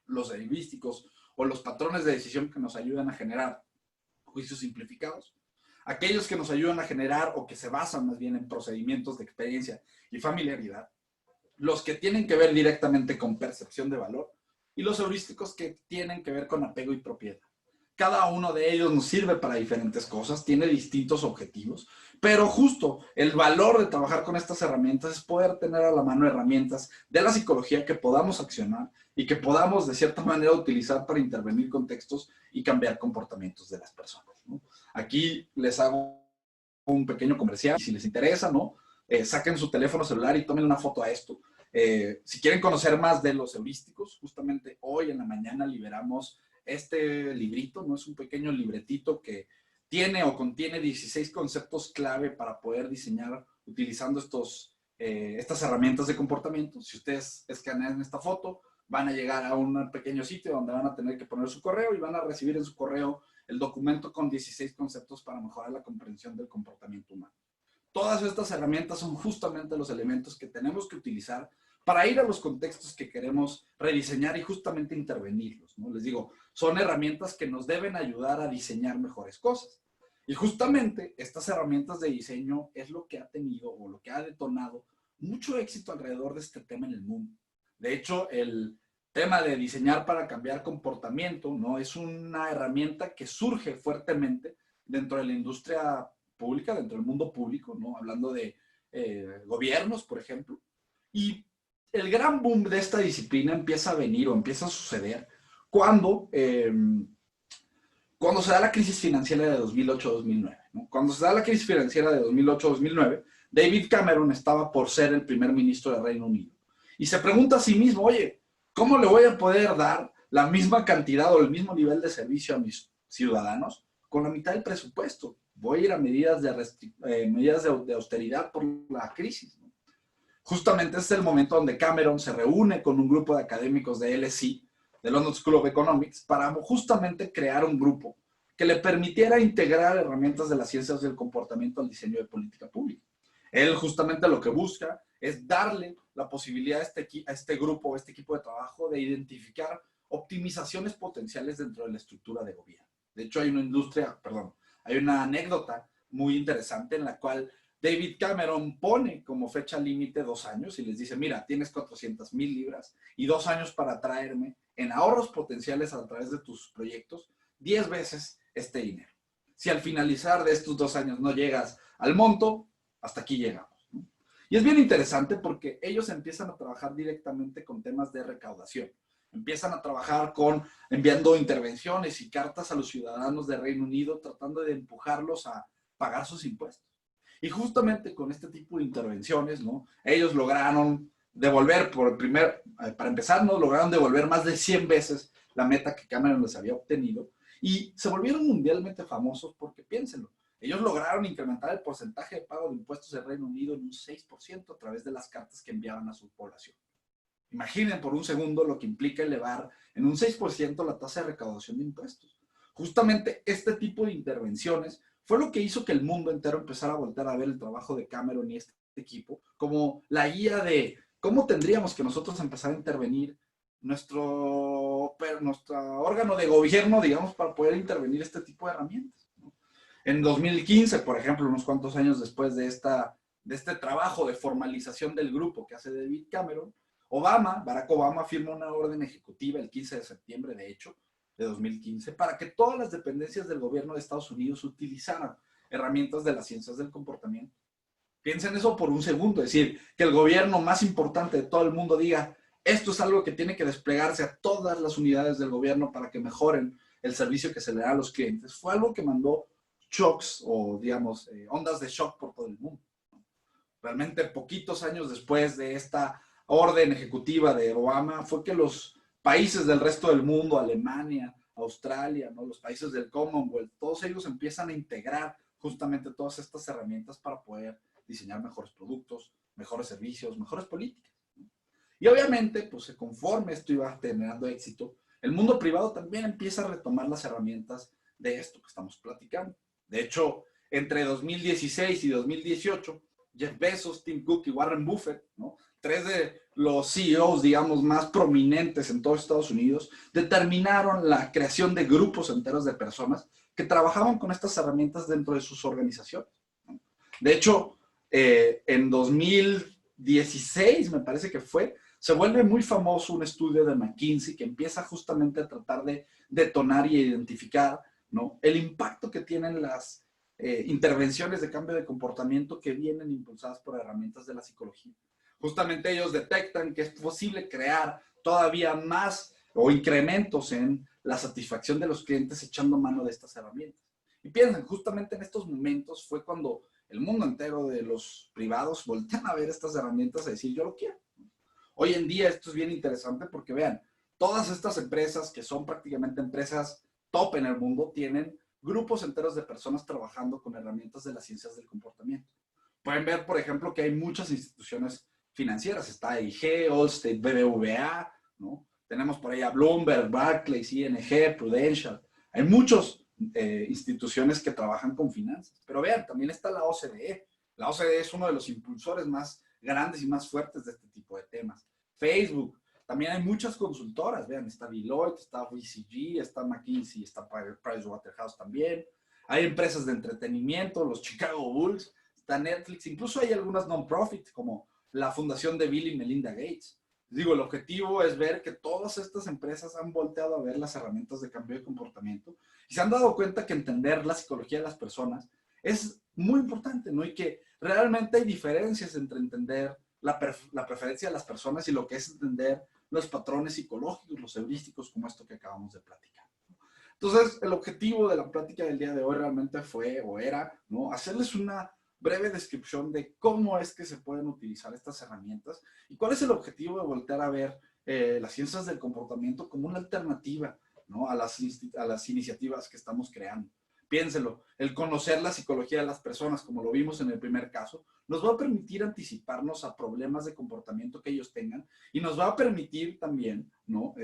Los heurísticos o los patrones de decisión que nos ayudan a generar juicios simplificados, aquellos que nos ayudan a generar o que se basan más bien en procedimientos de experiencia y familiaridad, los que tienen que ver directamente con percepción de valor y los heurísticos que tienen que ver con apego y propiedad. Cada uno de ellos nos sirve para diferentes cosas, tiene distintos objetivos, pero justo el valor de trabajar con estas herramientas es poder tener a la mano herramientas de la psicología que podamos accionar y que podamos de cierta manera utilizar para intervenir contextos y cambiar comportamientos de las personas, ¿no? Aquí les hago un pequeño comercial, y si les interesa, ¿no?, saquen su teléfono celular y tomen una foto a esto. Si quieren conocer más de los heurísticos, justamente hoy en la mañana liberamos este librito, ¿no? Es un pequeño libretito que tiene o contiene 16 conceptos clave para poder diseñar utilizando estas herramientas de comportamiento. Si ustedes escanean esta foto, van a llegar a un pequeño sitio donde van a tener que poner su correo y van a recibir en su correo el documento con 16 conceptos para mejorar la comprensión del comportamiento humano. Todas estas herramientas son justamente los elementos que tenemos que utilizar para ir a los contextos que queremos rediseñar y justamente intervenirlos, ¿no? Les digo, son herramientas que nos deben ayudar a diseñar mejores cosas. Y justamente estas herramientas de diseño es lo que ha tenido o lo que ha detonado mucho éxito alrededor de este tema en el mundo. De hecho, el tema de diseñar para cambiar comportamiento, ¿no?, es una herramienta que surge fuertemente dentro de la industria pública, dentro del mundo público, ¿no?, hablando de gobiernos, por ejemplo. Y el gran boom de esta disciplina empieza a venir o empieza a suceder cuando, cuando se da la crisis financiera de 2008-2009, ¿no? Cuando se da la crisis financiera de 2008-2009, David Cameron estaba por ser el primer ministro del Reino Unido. Y se pregunta a sí mismo, oye, ¿cómo le voy a poder dar la misma cantidad o el mismo nivel de servicio a mis ciudadanos con la mitad del presupuesto? Voy a ir a medidas de austeridad por la crisis, ¿no? Justamente este es el momento donde Cameron se reúne con un grupo de académicos de LSE, de London School of Economics, para justamente crear un grupo que le permitiera integrar herramientas de las ciencias del comportamiento al diseño de política pública. Él justamente lo que busca es darle la posibilidad a este grupo, a este equipo de trabajo, de identificar optimizaciones potenciales dentro de la estructura de gobierno. De hecho, hay una anécdota muy interesante en la cual David Cameron pone como fecha límite 2 años y les dice, mira, tienes 400,000 libras y 2 años para traerme en ahorros potenciales a través de tus proyectos 10 veces este dinero. Si al finalizar de estos 2 años no llegas al monto, hasta aquí llegamos, ¿no? Y es bien interesante porque ellos empiezan a trabajar directamente con temas de recaudación. Empiezan a trabajar con enviando intervenciones y cartas a los ciudadanos de Reino Unido tratando de empujarlos a pagar sus impuestos. Y justamente con este tipo de intervenciones, ¿no? Ellos lograron devolver, para empezar, ¿no? Lograron devolver más de 100 veces la meta que Cameron les había obtenido y se volvieron mundialmente famosos porque, piénsenlo, ellos lograron incrementar el porcentaje de pago de impuestos del Reino Unido en un 6% a través de las cartas que enviaban a su población. Imaginen por un segundo lo que implica elevar en un 6% la tasa de recaudación de impuestos. Justamente este tipo de intervenciones fue lo que hizo que el mundo entero empezara a voltear a ver el trabajo de Cameron y este equipo como la guía de cómo tendríamos que nosotros empezar a intervenir nuestro órgano de gobierno, digamos, para poder intervenir este tipo de herramientas, ¿no? En 2015, por ejemplo, unos cuantos años después de este trabajo de formalización del grupo que hace David Cameron, Barack Obama firma una orden ejecutiva el 15 de septiembre, de hecho, de 2015, para que todas las dependencias del gobierno de Estados Unidos utilizaran herramientas de las ciencias del comportamiento. Piensen eso por un segundo, es decir, que el gobierno más importante de todo el mundo diga, esto es algo que tiene que desplegarse a todas las unidades del gobierno para que mejoren el servicio que se le da a los clientes. Fue algo que mandó shocks o, digamos, ondas de shock por todo el mundo. Realmente poquitos años después de esta orden ejecutiva de Obama fue que los países del resto del mundo, Alemania, Australia, ¿no? Los países del Commonwealth, todos ellos empiezan a integrar justamente todas estas herramientas para poder diseñar mejores productos, mejores servicios, mejores políticas, ¿no? Y obviamente, pues conforme esto iba generando éxito, el mundo privado también empieza a retomar las herramientas de esto que estamos platicando. De hecho, entre 2016 y 2018, Jeff Bezos, Tim Cook y Warren Buffett, ¿no? 3 de los CEOs, digamos, más prominentes en todo Estados Unidos, determinaron la creación de grupos enteros de personas que trabajaban con estas herramientas dentro de sus organizaciones, ¿no? De hecho, en 2016, me parece que fue, se vuelve muy famoso un estudio de McKinsey que empieza justamente a tratar de detonar y identificar, ¿no? El impacto que tienen las intervenciones de cambio de comportamiento que vienen impulsadas por herramientas de la psicología. Justamente ellos detectan que es posible crear todavía más o incrementos en la satisfacción de los clientes echando mano de estas herramientas. Y piensen, justamente en estos momentos fue cuando el mundo entero de los privados voltean a ver estas herramientas y decir, yo lo quiero. Hoy en día esto es bien interesante porque vean, todas estas empresas que son prácticamente empresas top en el mundo tienen grupos enteros de personas trabajando con herramientas de las ciencias del comportamiento. Pueden ver, por ejemplo, que hay muchas instituciones financieras. Está AIG, Allstate, BBVA, ¿no? Tenemos por ahí a Bloomberg, Barclays, ING, Prudential. Hay muchas instituciones que trabajan con finanzas. Pero vean, también está la OCDE. La OCDE es uno de los impulsores más grandes y más fuertes de este tipo de temas. Facebook. También hay muchas consultoras, vean, está Deloitte, está BCG, está McKinsey, está Pricewaterhouse también. Hay empresas de entretenimiento, los Chicago Bulls, está Netflix, incluso hay algunas non-profit como la fundación de Bill y Melinda Gates. Digo, el objetivo es ver que todas estas empresas han volteado a ver las herramientas de cambio de comportamiento y se han dado cuenta que entender la psicología de las personas es muy importante, ¿no? Y que realmente hay diferencias entre entender la preferencia de las personas y lo que es entender los patrones psicológicos, los heurísticos, como esto que acabamos de platicar. Entonces, el objetivo de la plática del día de hoy realmente fue, o era, ¿no? Hacerles una breve descripción de cómo es que se pueden utilizar estas herramientas y cuál es el objetivo de voltear a ver las ciencias del comportamiento como una alternativa, ¿no? a las iniciativas que estamos creando. Piénselo, el conocer la psicología de las personas, como lo vimos en el primer caso, nos va a permitir anticiparnos a problemas de comportamiento que ellos tengan y nos va a permitir también, ¿no?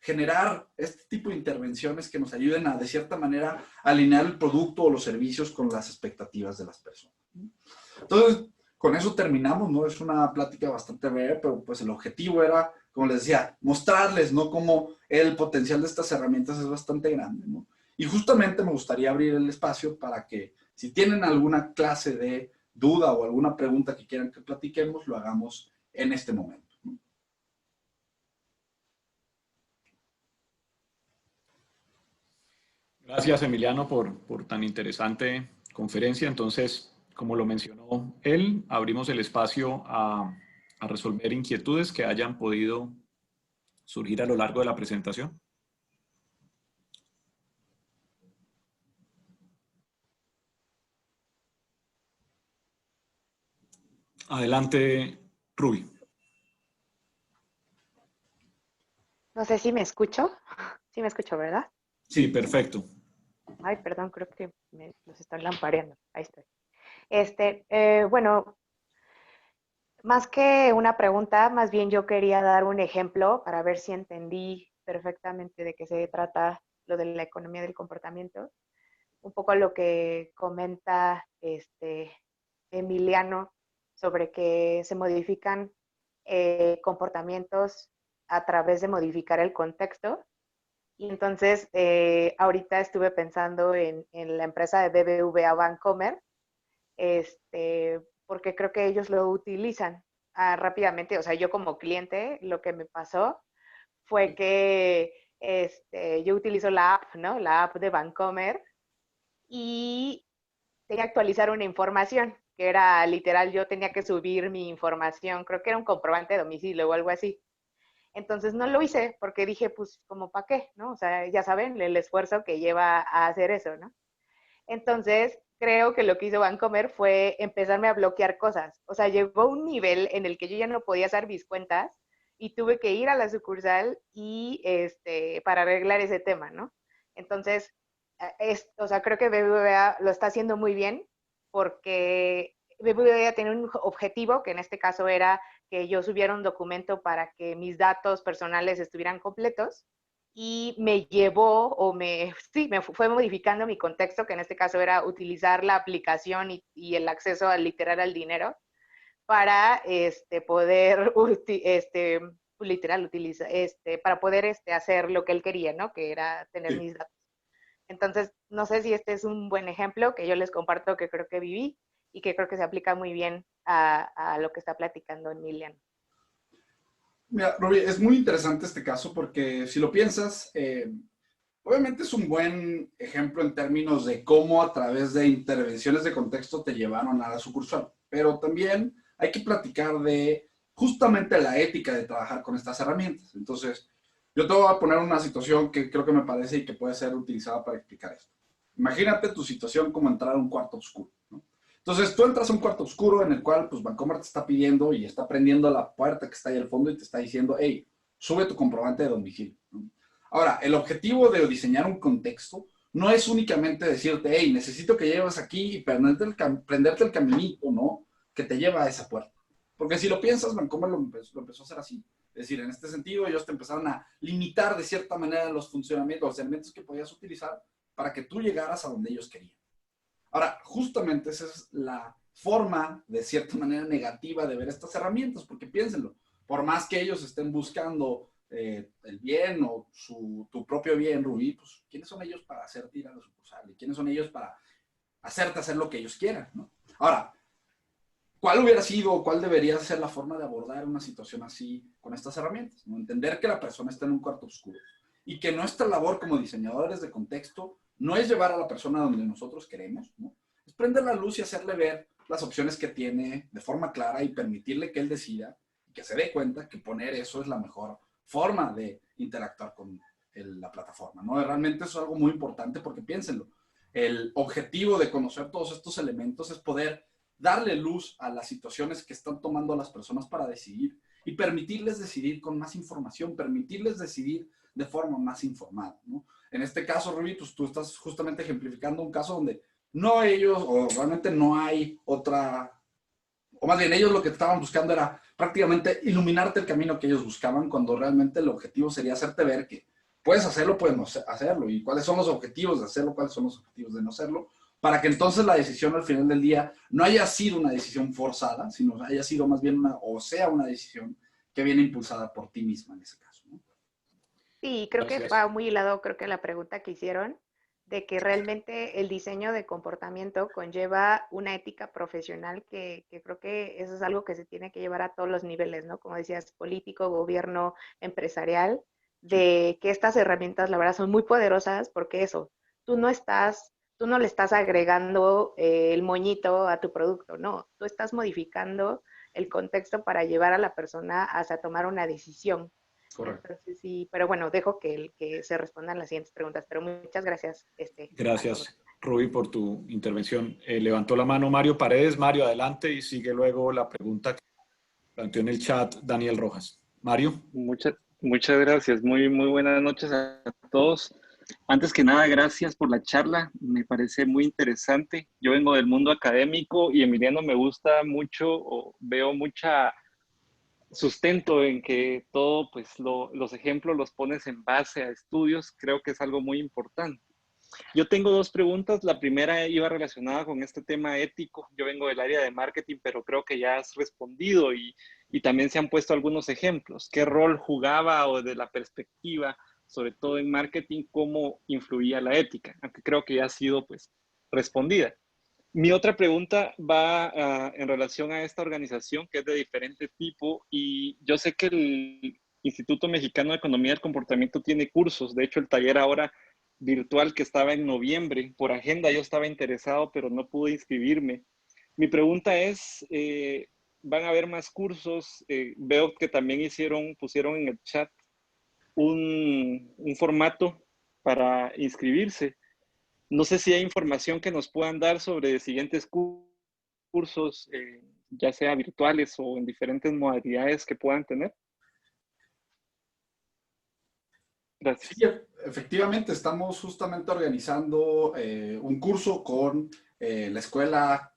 Generar este tipo de intervenciones que nos ayuden a, de cierta manera, alinear el producto o los servicios con las expectativas de las personas. Entonces, con eso terminamos, ¿no? Es una plática bastante breve, pero pues el objetivo era, como les decía, mostrarles, ¿no? Cómo el potencial de estas herramientas es bastante grande, ¿no? Y justamente me gustaría abrir el espacio para que, si tienen alguna clase de duda o alguna pregunta que quieran que platiquemos, lo hagamos en este momento. Gracias, Emiliano, por tan interesante conferencia. Entonces, como lo mencionó él, abrimos el espacio a resolver inquietudes que hayan podido surgir a lo largo de la presentación. Adelante, Ruby. No sé si me escucho. Sí me escucho, ¿verdad? Sí, perfecto. Ay, perdón, creo que los están lampareando. Ahí estoy. Bueno, más que una pregunta, más bien yo quería dar un ejemplo para ver si entendí perfectamente de qué se trata lo de la economía del comportamiento. Un poco lo que comenta Emiliano sobre que se modifican comportamientos a través de modificar el contexto. Y entonces, ahorita estuve pensando en la empresa de BBVA Bancomer, porque creo que ellos lo utilizan rápidamente. O sea, yo como cliente, lo que me pasó fue que yo utilizo la app, ¿no? La app de Bancomer y tenía que actualizar una información, que era literal, yo tenía que subir mi información, creo que era un comprobante de domicilio o algo así. Entonces no lo hice porque dije, pues, como para qué, ¿no? O sea, ya saben el esfuerzo que lleva a hacer eso, ¿no? Entonces, creo que lo que hizo Bancomer fue empezarme a bloquear cosas. O sea, llegó un nivel en el que yo ya no podía hacer mis cuentas y tuve que ir a la sucursal y para arreglar ese tema, ¿no? Entonces, o sea, creo que BBVA lo está haciendo muy bien porque BBVA tiene un objetivo que en este caso era que yo subiera un documento para que mis datos personales estuvieran completos y me llevó sí, me fue modificando mi contexto, que en este caso era utilizar la aplicación y el acceso al literal al dinero para poder literal utilizar para poder hacer lo que él quería, ¿no? Que era tener mis datos. Entonces, no sé si este es un buen ejemplo que yo les comparto que creo que viví y que creo que se aplica muy bien a lo que está platicando Emiliano. Mira, Ruby, es muy interesante este caso porque si lo piensas, obviamente es un buen ejemplo en términos de cómo a través de intervenciones de contexto te llevaron a la sucursal, pero también hay que platicar de justamente la ética de trabajar con estas herramientas. Entonces, yo te voy a poner una situación que creo que me parece y que puede ser utilizada para explicar esto. Imagínate tu situación como entrar a un cuarto oscuro, ¿no? Entonces, tú entras a un cuarto oscuro en el cual, pues, Bancomer te está pidiendo y está prendiendo la puerta que está ahí al fondo y te está diciendo, hey, sube tu comprobante de domicilio, ¿no? Ahora, el objetivo de diseñar un contexto no es únicamente decirte, hey, necesito que lleves aquí y prenderte el caminito, ¿no? Que te lleva a esa puerta. Porque si lo piensas, Bancomer lo empezó a hacer así. Es decir, en este sentido, ellos te empezaron a limitar de cierta manera los funcionamientos, los elementos que podías utilizar para que tú llegaras a donde ellos querían. Ahora, justamente esa es la forma, de cierta manera negativa, de ver estas herramientas, porque piénsenlo, por más que ellos estén buscando el bien o tu propio bien, Rubí, pues, ¿quiénes son ellos para hacerte ir a la sucursal? ¿Y quiénes son ellos para hacerte hacer lo que ellos quieran, ¿no? Ahora, ¿cuál hubiera sido o cuál debería ser la forma de abordar una situación así con estas herramientas? ¿No? Entender que la persona está en un cuarto oscuro y que nuestra labor como diseñadores de contexto no es llevar a la persona donde nosotros queremos, ¿no? Es prender la luz y hacerle ver las opciones que tiene de forma clara y permitirle que él decida y que se dé cuenta que poner eso es la mejor forma de interactuar con la plataforma, ¿no? Realmente eso es algo muy importante porque piénsenlo, el objetivo de conocer todos estos elementos es poder darle luz a las situaciones que están tomando las personas para decidir y permitirles decidir con más información, permitirles decidir de forma más informada, ¿no? En este caso, Ruby, pues tú estás justamente ejemplificando un caso donde no ellos, o realmente no hay otra, o más bien ellos lo que estaban buscando era prácticamente iluminarte el camino que ellos buscaban, cuando realmente el objetivo sería hacerte ver que puedes hacerlo, puedes no hacerlo, y cuáles son los objetivos de hacerlo, cuáles son los objetivos de no hacerlo, para que entonces la decisión al final del día no haya sido una decisión forzada, sino haya sido más bien una decisión que viene impulsada por ti misma en ese caso, ¿no? Sí, creo que Gracias. va muy hilado, creo que la pregunta que hicieron de que realmente el diseño de comportamiento conlleva una ética profesional que creo que eso es algo que se tiene que llevar a todos los niveles, ¿no? Como decías, político, gobierno, empresarial, de que estas herramientas, la verdad, son muy poderosas porque eso, tú no le estás agregando el moñito a tu producto, no, tú estás modificando el contexto para llevar a la persona hacia tomar una decisión. Correcto. Entonces, sí, pero bueno, dejo que se respondan las siguientes preguntas, pero muchas gracias a todos. Gracias, Rubí, por tu intervención. Levantó la mano Mario Paredes. Mario, adelante, y sigue luego la pregunta que planteó en el chat Daniel Rojas. Mario. Muchas gracias. Muy buenas noches a todos. Antes que nada, gracias por la charla. Me parece muy interesante. Yo vengo del mundo académico y Emiliano me gusta mucho, o veo mucha sustento en que todo, pues los ejemplos los pones en base a estudios. Creo que es algo muy importante. Yo tengo dos preguntas. La primera iba relacionada con este tema ético. Yo vengo del área de marketing, pero creo que ya has respondido y también se han puesto algunos ejemplos. ¿Qué rol jugaba o desde la perspectiva, sobre todo en marketing, cómo influía la ética? Aunque creo que ya ha sido pues respondida. Mi otra pregunta va en relación a esta organización que es de diferente tipo y yo sé que el Instituto Mexicano de Economía del Comportamiento tiene cursos. De hecho, el taller ahora virtual que estaba en noviembre, por agenda yo estaba interesado, pero no pude inscribirme. Mi pregunta es, ¿van a haber más cursos? Veo que también pusieron en el chat un formato para inscribirse. No sé si hay información que nos puedan dar sobre siguientes cursos, ya sea virtuales o en diferentes modalidades que puedan tener. Gracias. Sí, efectivamente, estamos justamente organizando un curso con la escuela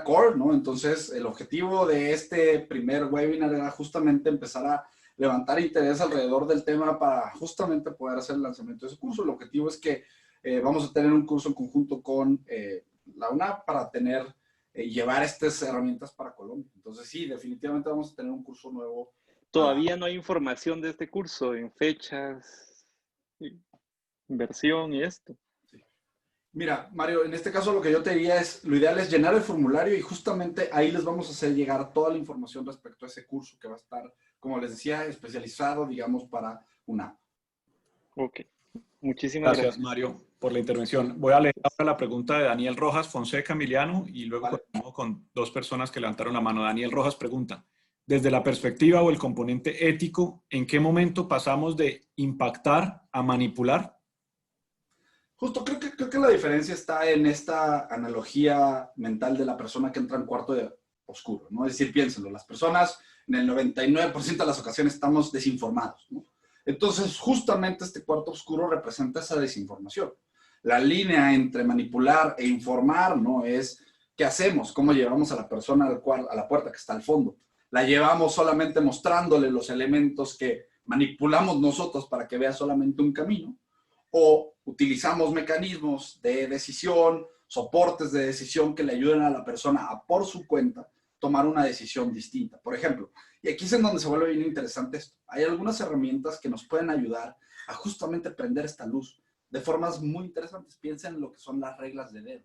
Core, ¿no? Entonces, el objetivo de este primer webinar era justamente empezar a levantar interés alrededor del tema para justamente poder hacer el lanzamiento de ese curso. El objetivo es que vamos a tener un curso en conjunto con la UNAP para llevar estas herramientas para Colombia. Entonces, sí, definitivamente vamos a tener un curso nuevo. Todavía no hay información de este curso en fechas, inversión y esto. Sí. Mira, Mario, en este caso lo que yo te diría es, lo ideal es llenar el formulario y justamente ahí les vamos a hacer llegar toda la información respecto a ese curso que va a estar, como les decía, especializado, digamos, para UNAP. Ok, muchísimas gracias. Gracias, Mario, por la intervención. Voy a leer ahora la pregunta de Daniel Rojas, Fonseca, Emiliano, y luego continúo con dos personas que levantaron la mano. Daniel Rojas pregunta, desde la perspectiva o el componente ético, ¿en qué momento pasamos de impactar a manipular? Justo, creo que la diferencia está en esta analogía mental de la persona que entra en cuarto oscuro, ¿no? Es decir, piénsenlo, las personas en el 99% de las ocasiones estamos desinformados, ¿no? Entonces, justamente este cuarto oscuro representa esa desinformación. La línea entre manipular e informar, ¿no? Es ¿qué hacemos? ¿Cómo llevamos a la persona a la puerta que está al fondo? ¿La llevamos solamente mostrándole los elementos que manipulamos nosotros para que vea solamente un camino? ¿O utilizamos mecanismos de decisión, soportes de decisión que le ayuden a la persona a, por su cuenta, tomar una decisión distinta? Por ejemplo, y aquí es en donde se vuelve bien interesante esto. Hay algunas herramientas que nos pueden ayudar a justamente prender esta luz de formas muy interesantes. Piensen en lo que son las reglas de dedo.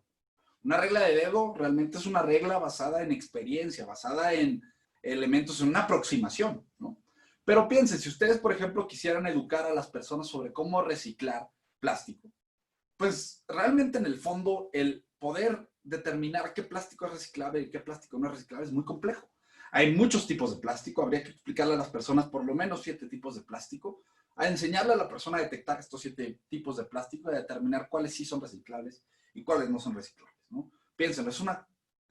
Una regla de dedo realmente es una regla basada en experiencia, basada en elementos, en una aproximación, ¿no? Pero piensen, si ustedes, por ejemplo, quisieran educar a las personas sobre cómo reciclar plástico, pues realmente en el fondo el poder determinar qué plástico es reciclable y qué plástico no es reciclable es muy complejo. Hay muchos tipos de plástico, habría que explicarle a las personas por lo menos 7 tipos de plástico, a enseñarle a la persona a detectar estos 7 tipos de plástico y a determinar cuáles sí son reciclables y cuáles no son reciclables, ¿no? Piénsenlo, es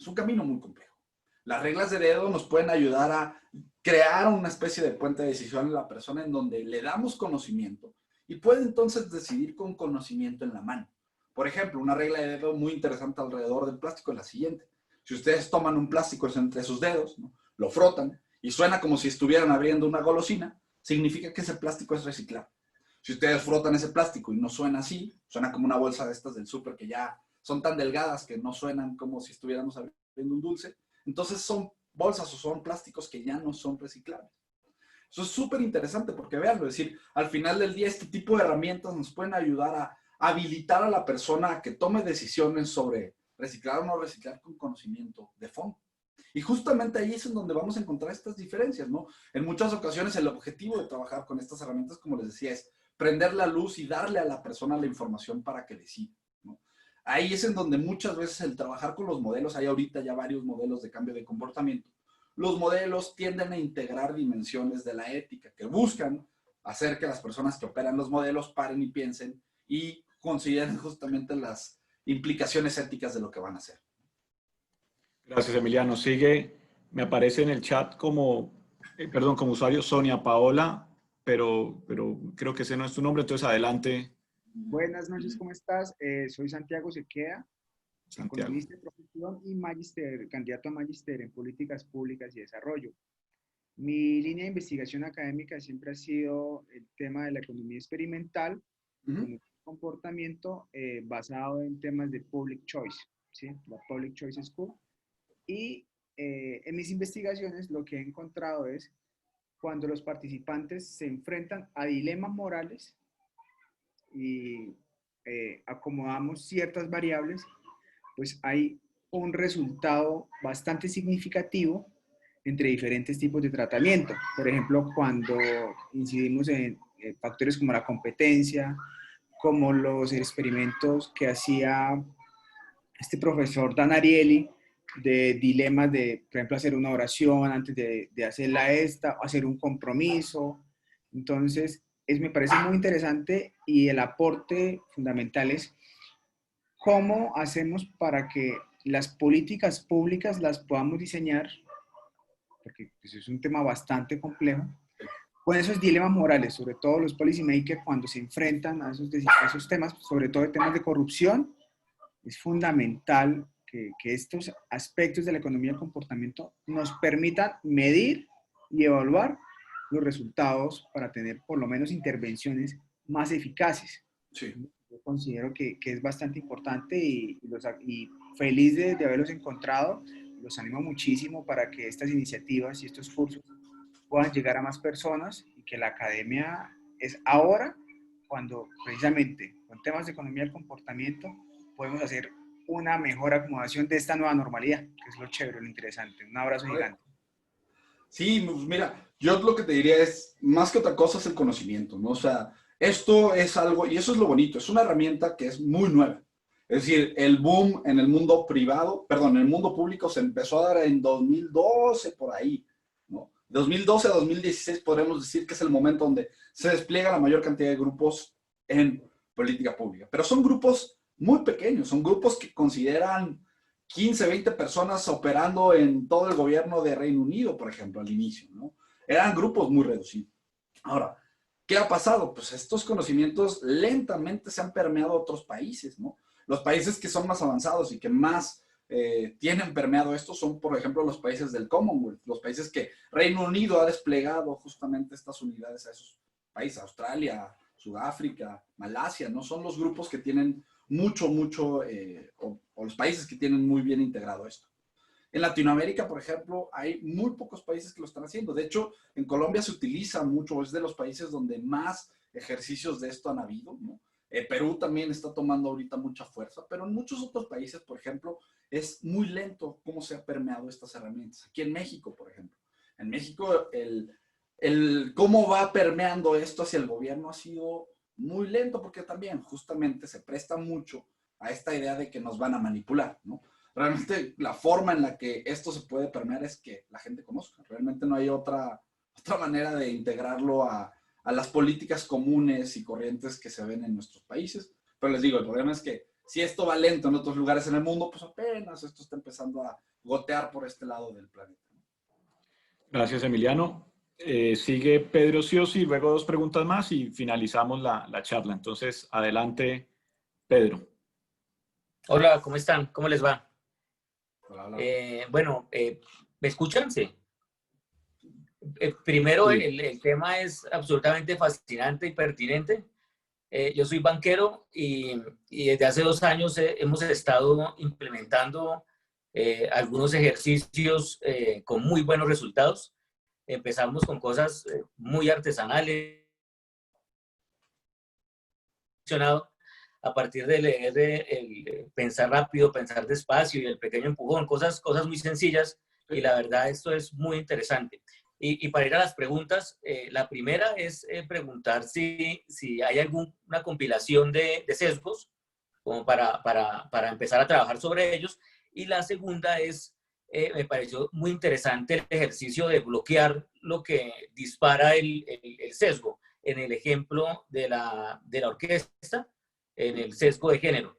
un camino muy complejo. Las reglas de dedo nos pueden ayudar a crear una especie de puente de decisión en la persona en donde le damos conocimiento y puede entonces decidir con conocimiento en la mano. Por ejemplo, una regla de dedo muy interesante alrededor del plástico es la siguiente. Si ustedes toman un plástico entre sus dedos, ¿no?, lo frotan y suena como si estuvieran abriendo una golosina, significa que ese plástico es reciclable. Si ustedes frotan ese plástico y no suena así, suena como una bolsa de estas del súper que ya son tan delgadas que no suenan como si estuviéramos abriendo un dulce, entonces son bolsas o son plásticos que ya no son reciclables. Eso es súper interesante porque véanlo, es decir, al final del día este tipo de herramientas nos pueden ayudar habilitar a la persona a que tome decisiones sobre reciclar o no reciclar con conocimiento de fondo. Y justamente ahí es en donde vamos a encontrar estas diferencias, ¿no? En muchas ocasiones el objetivo de trabajar con estas herramientas, como les decía, es prender la luz y darle a la persona la información para que decida, ¿no? Ahí es en donde muchas veces el trabajar con los modelos, hay ahorita ya varios modelos de cambio de comportamiento, los modelos tienden a integrar dimensiones de la ética que buscan hacer que las personas que operan los modelos paren y piensen y consideren justamente las implicaciones éticas de lo que van a hacer. Gracias, Emiliano. Me aparece en el chat como usuario Sonia Paola, pero creo que ese no es tu nombre, entonces adelante. Buenas noches, ¿cómo estás? Soy Santiago Sequea, economista de profesión y candidato a magíster en políticas públicas y desarrollo. Mi línea de investigación académica siempre ha sido el tema de la economía experimental, como comportamiento basado en temas de public choice, ¿sí? La Public Choice School. Y en mis investigaciones lo que he encontrado es cuando los participantes se enfrentan a dilemas morales y acomodamos ciertas variables, pues hay un resultado bastante significativo entre diferentes tipos de tratamiento. Por ejemplo, cuando incidimos en factores como la competencia, como los experimentos que hacía este profesor Dan Ariely, de dilemas de, por ejemplo, hacer una oración antes de hacerla hacer un compromiso. Entonces, me parece muy interesante y el aporte fundamental es cómo hacemos para que las políticas públicas las podamos diseñar, porque pues, es un tema bastante complejo, con esos dilemas morales, sobre todo los policymakers cuando se enfrentan a esos temas, sobre todo temas de corrupción. Es fundamental que estos aspectos de la economía del comportamiento nos permitan medir y evaluar los resultados para tener por lo menos intervenciones más eficaces. Sí. Yo considero que es bastante importante y feliz de haberlos encontrado. Los animo muchísimo para que estas iniciativas y estos cursos puedan llegar a más personas y que la academia es ahora cuando precisamente con temas de economía del comportamiento podemos hacer una mejor acomodación de esta nueva normalidad, que es lo chévere, lo interesante. Un abrazo gigante. Sí, pues mira, yo lo que te diría es, más que otra cosa es el conocimiento, ¿no? O sea, esto es algo, y eso es lo bonito, es una herramienta que es muy nueva. Es decir, el boom en el mundo privado, perdón, en el mundo público se empezó a dar en 2012, por ahí, ¿no? 2012 a 2016 podremos decir que es el momento donde se despliega la mayor cantidad de grupos en política pública. Pero son grupos muy pequeños, son grupos que consideran 15, 20 personas operando en todo el gobierno de Reino Unido, por ejemplo, al inicio, ¿no? Eran grupos muy reducidos. Ahora, ¿qué ha pasado? Pues estos conocimientos lentamente se han permeado a otros países, ¿no? Los países que son más avanzados y que más tienen permeado esto son, por ejemplo, los países del Commonwealth, los países que Reino Unido ha desplegado justamente estas unidades a esos países, Australia, Sudáfrica, Malasia, ¿no? Son los grupos que tienen mucho, o los países que tienen muy bien integrado esto. En Latinoamérica, por ejemplo, hay muy pocos países que lo están haciendo. De hecho, en Colombia se utiliza mucho, es de los países donde más ejercicios de esto han habido, ¿no? Perú también está tomando ahorita mucha fuerza, pero en muchos otros países, por ejemplo, es muy lento cómo se ha permeado estas herramientas. Aquí en México, por ejemplo. En México, cómo va permeando esto hacia el gobierno ha sido muy lento, porque también justamente se presta mucho a esta idea de que nos van a manipular, ¿no? Realmente la forma en la que esto se puede permear es que la gente conozca. Realmente no hay otra manera de integrarlo a las políticas comunes y corrientes que se ven en nuestros países. Pero les digo, el problema es que si esto va lento en otros lugares en el mundo, pues apenas esto está empezando a gotear por este lado del planeta. Gracias, Emiliano. Sigue Pedro Ciosi, luego dos preguntas más y finalizamos la charla. Entonces, adelante, Pedro. Hola, ¿cómo están? ¿Cómo les va? Hola, hola. ¿Me escuchan? Sí. Primero, el tema es absolutamente fascinante y pertinente. Yo soy banquero y desde hace 2 años hemos estado implementando algunos ejercicios con muy buenos resultados. Empezamos con cosas muy artesanales. a partir de leer el pensar rápido, pensar despacio y el pequeño empujón, cosas muy sencillas, y la verdad esto es muy interesante. Y para ir a las preguntas, la primera es preguntar si hay alguna compilación de sesgos, como para empezar a trabajar sobre ellos. Y la segunda es, me pareció muy interesante el ejercicio de bloquear lo que dispara el sesgo. En el ejemplo de la orquesta, en el sesgo de género.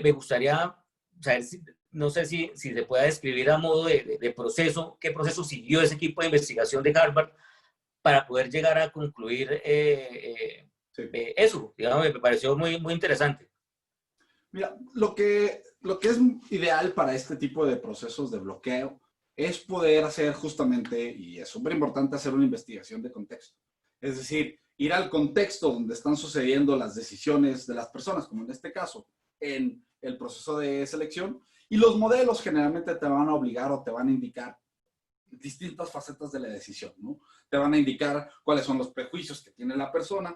Me gustaría saber, no sé si se puede describir a modo de proceso, qué proceso siguió ese equipo de investigación de Harvard para poder llegar a concluir eso. Digamos, me pareció muy interesante. Mira, lo que es ideal para este tipo de procesos de bloqueo es poder hacer justamente, y es súper importante, hacer una investigación de contexto. Es decir, ir al contexto donde están sucediendo las decisiones de las personas, como en este caso, en el proceso de selección, y los modelos generalmente te van a obligar o te van a indicar distintas facetas de la decisión, ¿no? Te van a indicar cuáles son los prejuicios que tiene la persona,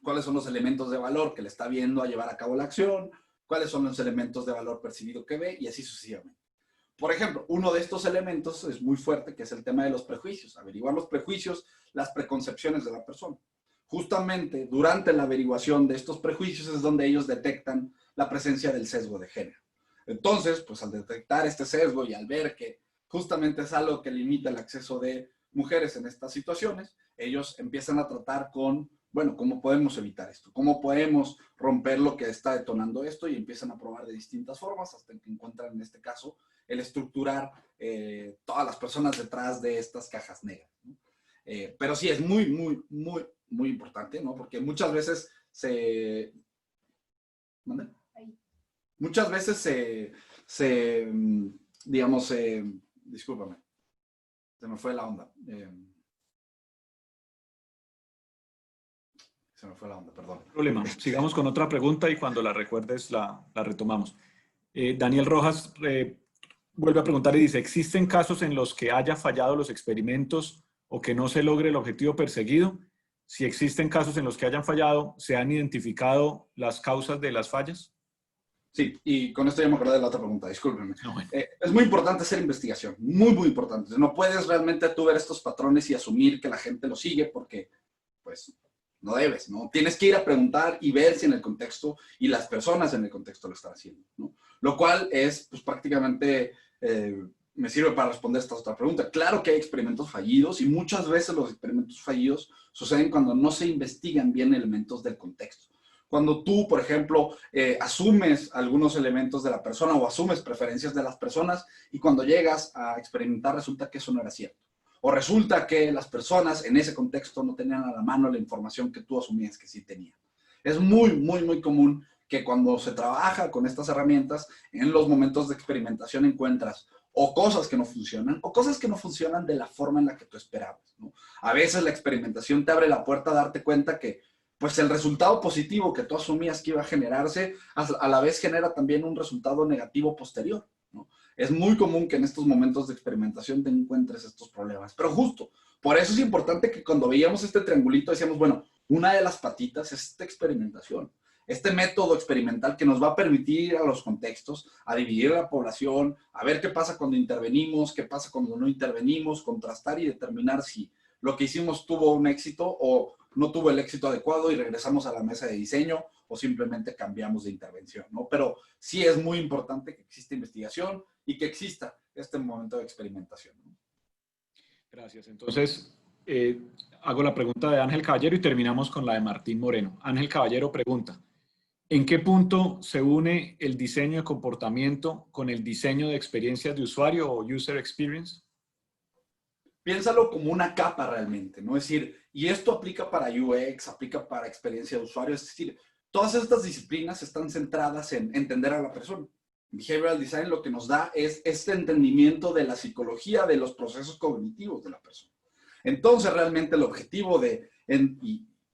cuáles son los elementos de valor que le está viendo a llevar a cabo la acción, cuáles son los elementos de valor percibido que ve, y así sucesivamente. Por ejemplo, uno de estos elementos es muy fuerte, que es el tema de los prejuicios. Averiguar los prejuicios, las preconcepciones de la persona. Justamente durante la averiguación de estos prejuicios es donde ellos detectan la presencia del sesgo de género. Entonces, pues al detectar este sesgo y al ver que justamente es algo que limita el acceso de mujeres en estas situaciones, ellos empiezan a tratar con, bueno, ¿cómo podemos evitar esto? ¿Cómo podemos romper lo que está detonando esto? Y empiezan a probar de distintas formas hasta que encuentran, en este caso, el estructurar todas las personas detrás de estas cajas negras, ¿no? Pero sí, es muy importante, ¿no? Porque muchas veces ¿Mande? Muchas veces digamos, discúlpame, se me fue la onda. Se me fue la onda, perdón. No problema. Sigamos con otra pregunta y cuando la recuerdes la retomamos. Daniel Rojas vuelve a preguntar y dice, ¿existen casos en los que haya fallado los experimentos o que no se logre el objetivo perseguido? Si existen casos en los que hayan fallado, ¿se han identificado las causas de las fallas? Sí, y con esto ya me acordé de la otra pregunta, discúlpenme. No, bueno. Es muy importante hacer investigación, muy importante. No puedes realmente tú ver estos patrones y asumir que la gente lo sigue porque, pues, no debes, ¿no? Tienes que ir a preguntar y ver si en el contexto y las personas en el contexto lo están haciendo, ¿no? Lo cual es, pues, prácticamente, me sirve para responder esta otra pregunta. Claro que hay experimentos fallidos y muchas veces los experimentos fallidos suceden cuando no se investigan bien elementos del contexto. Cuando tú, por ejemplo, asumes algunos elementos de la persona o asumes preferencias de las personas y cuando llegas a experimentar resulta que eso no era cierto. O resulta que las personas en ese contexto no tenían a la mano la información que tú asumías que sí tenían. Es muy común que cuando se trabaja con estas herramientas, en los momentos de experimentación encuentras o cosas que no funcionan o cosas que no funcionan de la forma en la que tú esperabas, ¿no? A veces la experimentación te abre la puerta a darte cuenta que pues el resultado positivo que tú asumías que iba a generarse, a la vez genera también un resultado negativo posterior, ¿no? Es muy común que en estos momentos de experimentación te encuentres estos problemas. Pero justo, por eso es importante que cuando veíamos este triangulito decíamos, bueno, una de las patitas es esta experimentación. Este método experimental que nos va a permitir a los contextos, a dividir la población, a ver qué pasa cuando intervenimos, qué pasa cuando no intervenimos, contrastar y determinar si lo que hicimos tuvo un éxito o no tuvo el éxito adecuado y regresamos a la mesa de diseño o simplemente cambiamos de intervención, ¿no? Pero sí es muy importante que exista investigación y que exista este momento de experimentación, ¿no? Gracias. Entonces, hago la pregunta de Ángel Caballero y terminamos con la de Martín Moreno. Ángel Caballero pregunta, ¿en qué punto se une el diseño de comportamiento con el diseño de experiencias de usuario o user experience? Piénsalo como una capa realmente, ¿no? Es decir, y esto aplica para UX, aplica para experiencia de usuario, es decir, todas estas disciplinas están centradas en entender a la persona. Behavioral Design lo que nos da es este entendimiento de la psicología, de los procesos cognitivos de la persona. Entonces, realmente el objetivo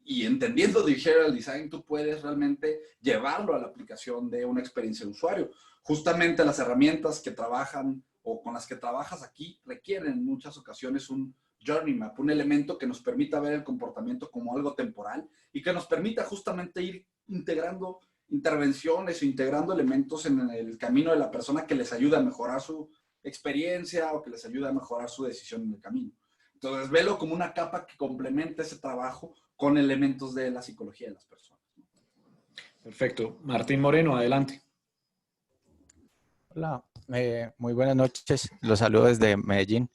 y entendiendo de Behavioral Design, tú puedes realmente llevarlo a la aplicación de una experiencia de usuario. Justamente las herramientas que trabajan o con las que trabajas aquí requieren en muchas ocasiones un journey map, un elemento que nos permita ver el comportamiento como algo temporal y que nos permita justamente ir integrando intervenciones o integrando elementos en el camino de la persona que les ayuda a mejorar su experiencia o que les ayuda a mejorar su decisión en el camino. Entonces, velo como una capa que complementa ese trabajo con elementos de la psicología de las personas. Perfecto. Martín Moreno, adelante. Hola, muy buenas noches. Los saludo desde Medellín.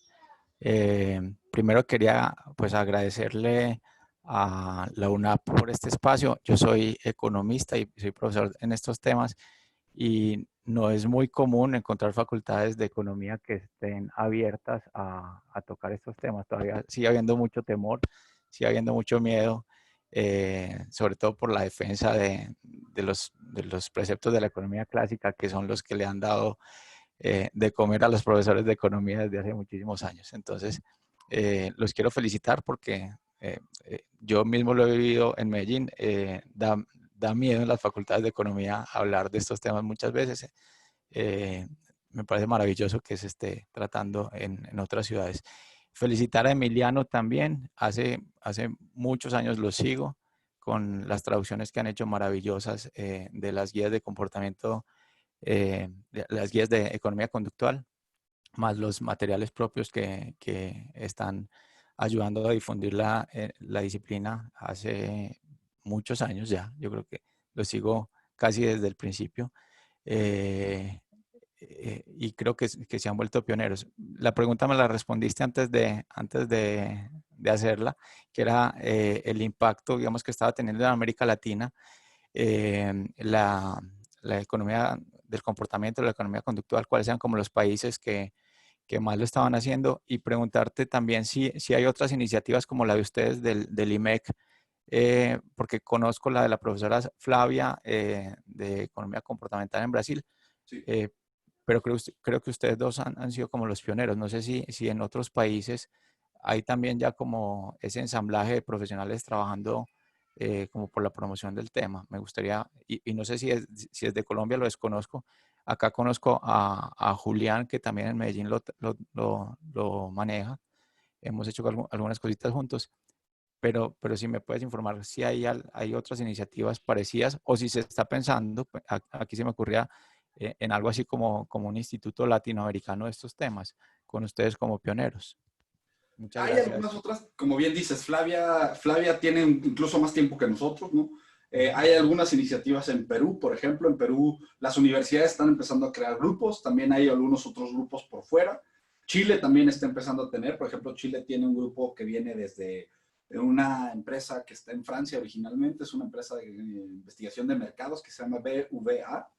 Primero quería pues agradecerle a la UNAP por este espacio. Yo soy economista y soy profesor en estos temas y no es muy común encontrar facultades de economía que estén abiertas a tocar estos temas. Todavía sigue habiendo mucho temor, sigue habiendo mucho miedo, sobre todo por la defensa de los preceptos de la economía clásica, que son los que le han dado de comer a los profesores de economía desde hace muchísimos años. Entonces, los quiero felicitar porque yo mismo lo he vivido en Medellín. Da miedo en las facultades de economía hablar de estos temas muchas veces. Me parece maravilloso que se esté tratando en otras ciudades. Felicitar a Emiliano también. Hace muchos años lo sigo con las traducciones que han hecho maravillosas de las guías de comportamiento, las guías de economía conductual, más los materiales propios que están ayudando a difundir la disciplina hace muchos años ya. Yo creo que lo sigo casi desde el principio. Y creo que se han vuelto pioneros. La pregunta me la respondiste antes de hacerla, que era el impacto, digamos, que estaba teniendo en América Latina la economía del comportamiento, la economía conductual, cuáles eran como los países que más lo estaban haciendo, y preguntarte también si hay otras iniciativas como la de ustedes del IMEC, porque conozco la de la profesora Flavia de economía comportamental en Brasil. Sí. Pero creo que ustedes dos han sido como los pioneros. No sé si en otros países hay también ya como ese ensamblaje de profesionales trabajando como por la promoción del tema. Me gustaría, y no sé si es de Colombia, lo desconozco. Acá conozco a Julián, que también en Medellín lo maneja. Hemos hecho algunas cositas juntos. Pero si me puedes informar si hay otras iniciativas parecidas o si se está pensando, aquí se me ocurría en algo así como un instituto latinoamericano de estos temas, con ustedes como pioneros. Muchas Hay gracias. algunas otras, como bien dices, Flavia tiene incluso más tiempo que nosotros, ¿no? Hay algunas iniciativas en Perú, por ejemplo. En Perú las universidades están empezando a crear grupos, también hay algunos otros grupos por fuera. Chile también está empezando a tener, por ejemplo, Chile tiene un grupo que viene desde una empresa que está en Francia originalmente, es una empresa de investigación de mercados que se llama BVA.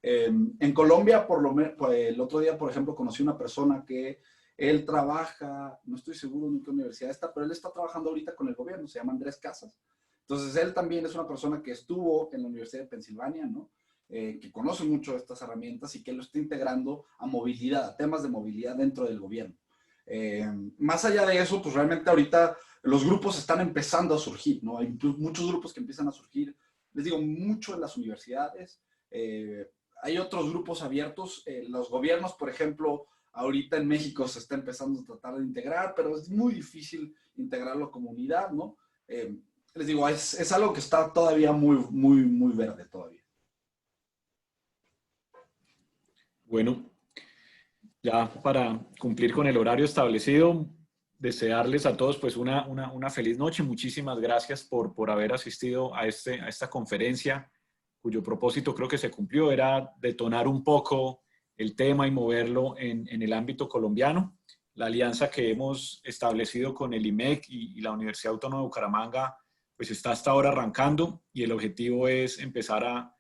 En Colombia, el otro día, por ejemplo, conocí una persona que él trabaja, no estoy seguro en qué universidad está, pero él está trabajando ahorita con el gobierno, se llama Andrés Casas. Entonces, él también es una persona que estuvo en la Universidad de Pensilvania, ¿no? Que conoce mucho estas herramientas y que lo está integrando a movilidad, a temas de movilidad dentro del gobierno. Más allá de eso, pues realmente ahorita los grupos están empezando a surgir, ¿no? Hay muchos grupos que empiezan a surgir, les digo, mucho en las universidades. Hay otros grupos abiertos. Los gobiernos, por ejemplo, ahorita en México se está empezando a tratar de integrar, pero es muy difícil integrarlo como unidad, ¿no? Les digo, es algo que está todavía muy verde todavía. Bueno, ya para cumplir con el horario establecido, desearles a todos pues una feliz noche. Muchísimas gracias por haber asistido a esta conferencia, cuyo propósito creo que se cumplió, era detonar un poco el tema y moverlo en el ámbito colombiano. La alianza que hemos establecido con el IMEC y la Universidad Autónoma de Bucaramanga pues está hasta ahora arrancando, y el objetivo es empezar a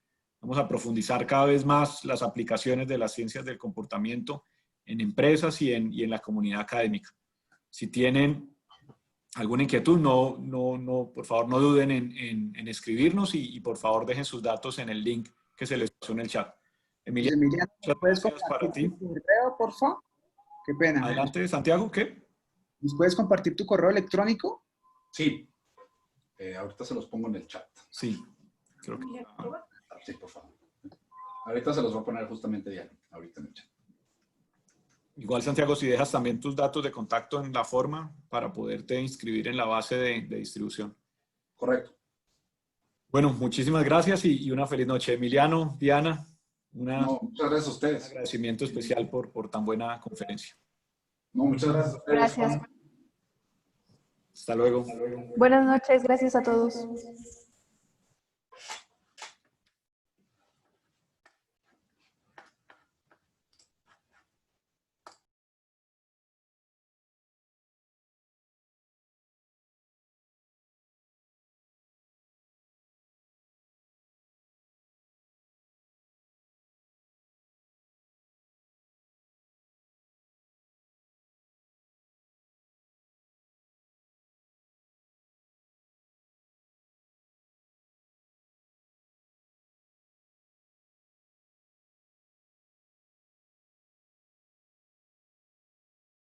profundizar cada vez más las aplicaciones de las ciencias del comportamiento en empresas y en la comunidad académica. Si tienen alguna inquietud, por favor no duden en escribirnos, y por favor dejen sus datos en el link que se les pasó en el chat. Emiliano, muchas gracias para ti. ¿Tu correo, por favor? Qué pena. Adelante, Santiago, ¿qué? ¿Nos puedes compartir tu correo electrónico? Sí. Ahorita se los pongo en el chat. Sí, creo que... Sí, por favor. Ahorita se los voy a poner justamente ya, ahorita en el chat. Igual, Santiago, si dejas también tus datos de contacto en la forma para poderte inscribir en la base de distribución. Correcto. Bueno, muchísimas gracias y una feliz noche. Emiliano, Diana, muchas gracias a ustedes. Un agradecimiento especial por tan buena conferencia. No, muchas gracias a ustedes. Gracias. Hasta luego. Buenas noches, gracias a todos.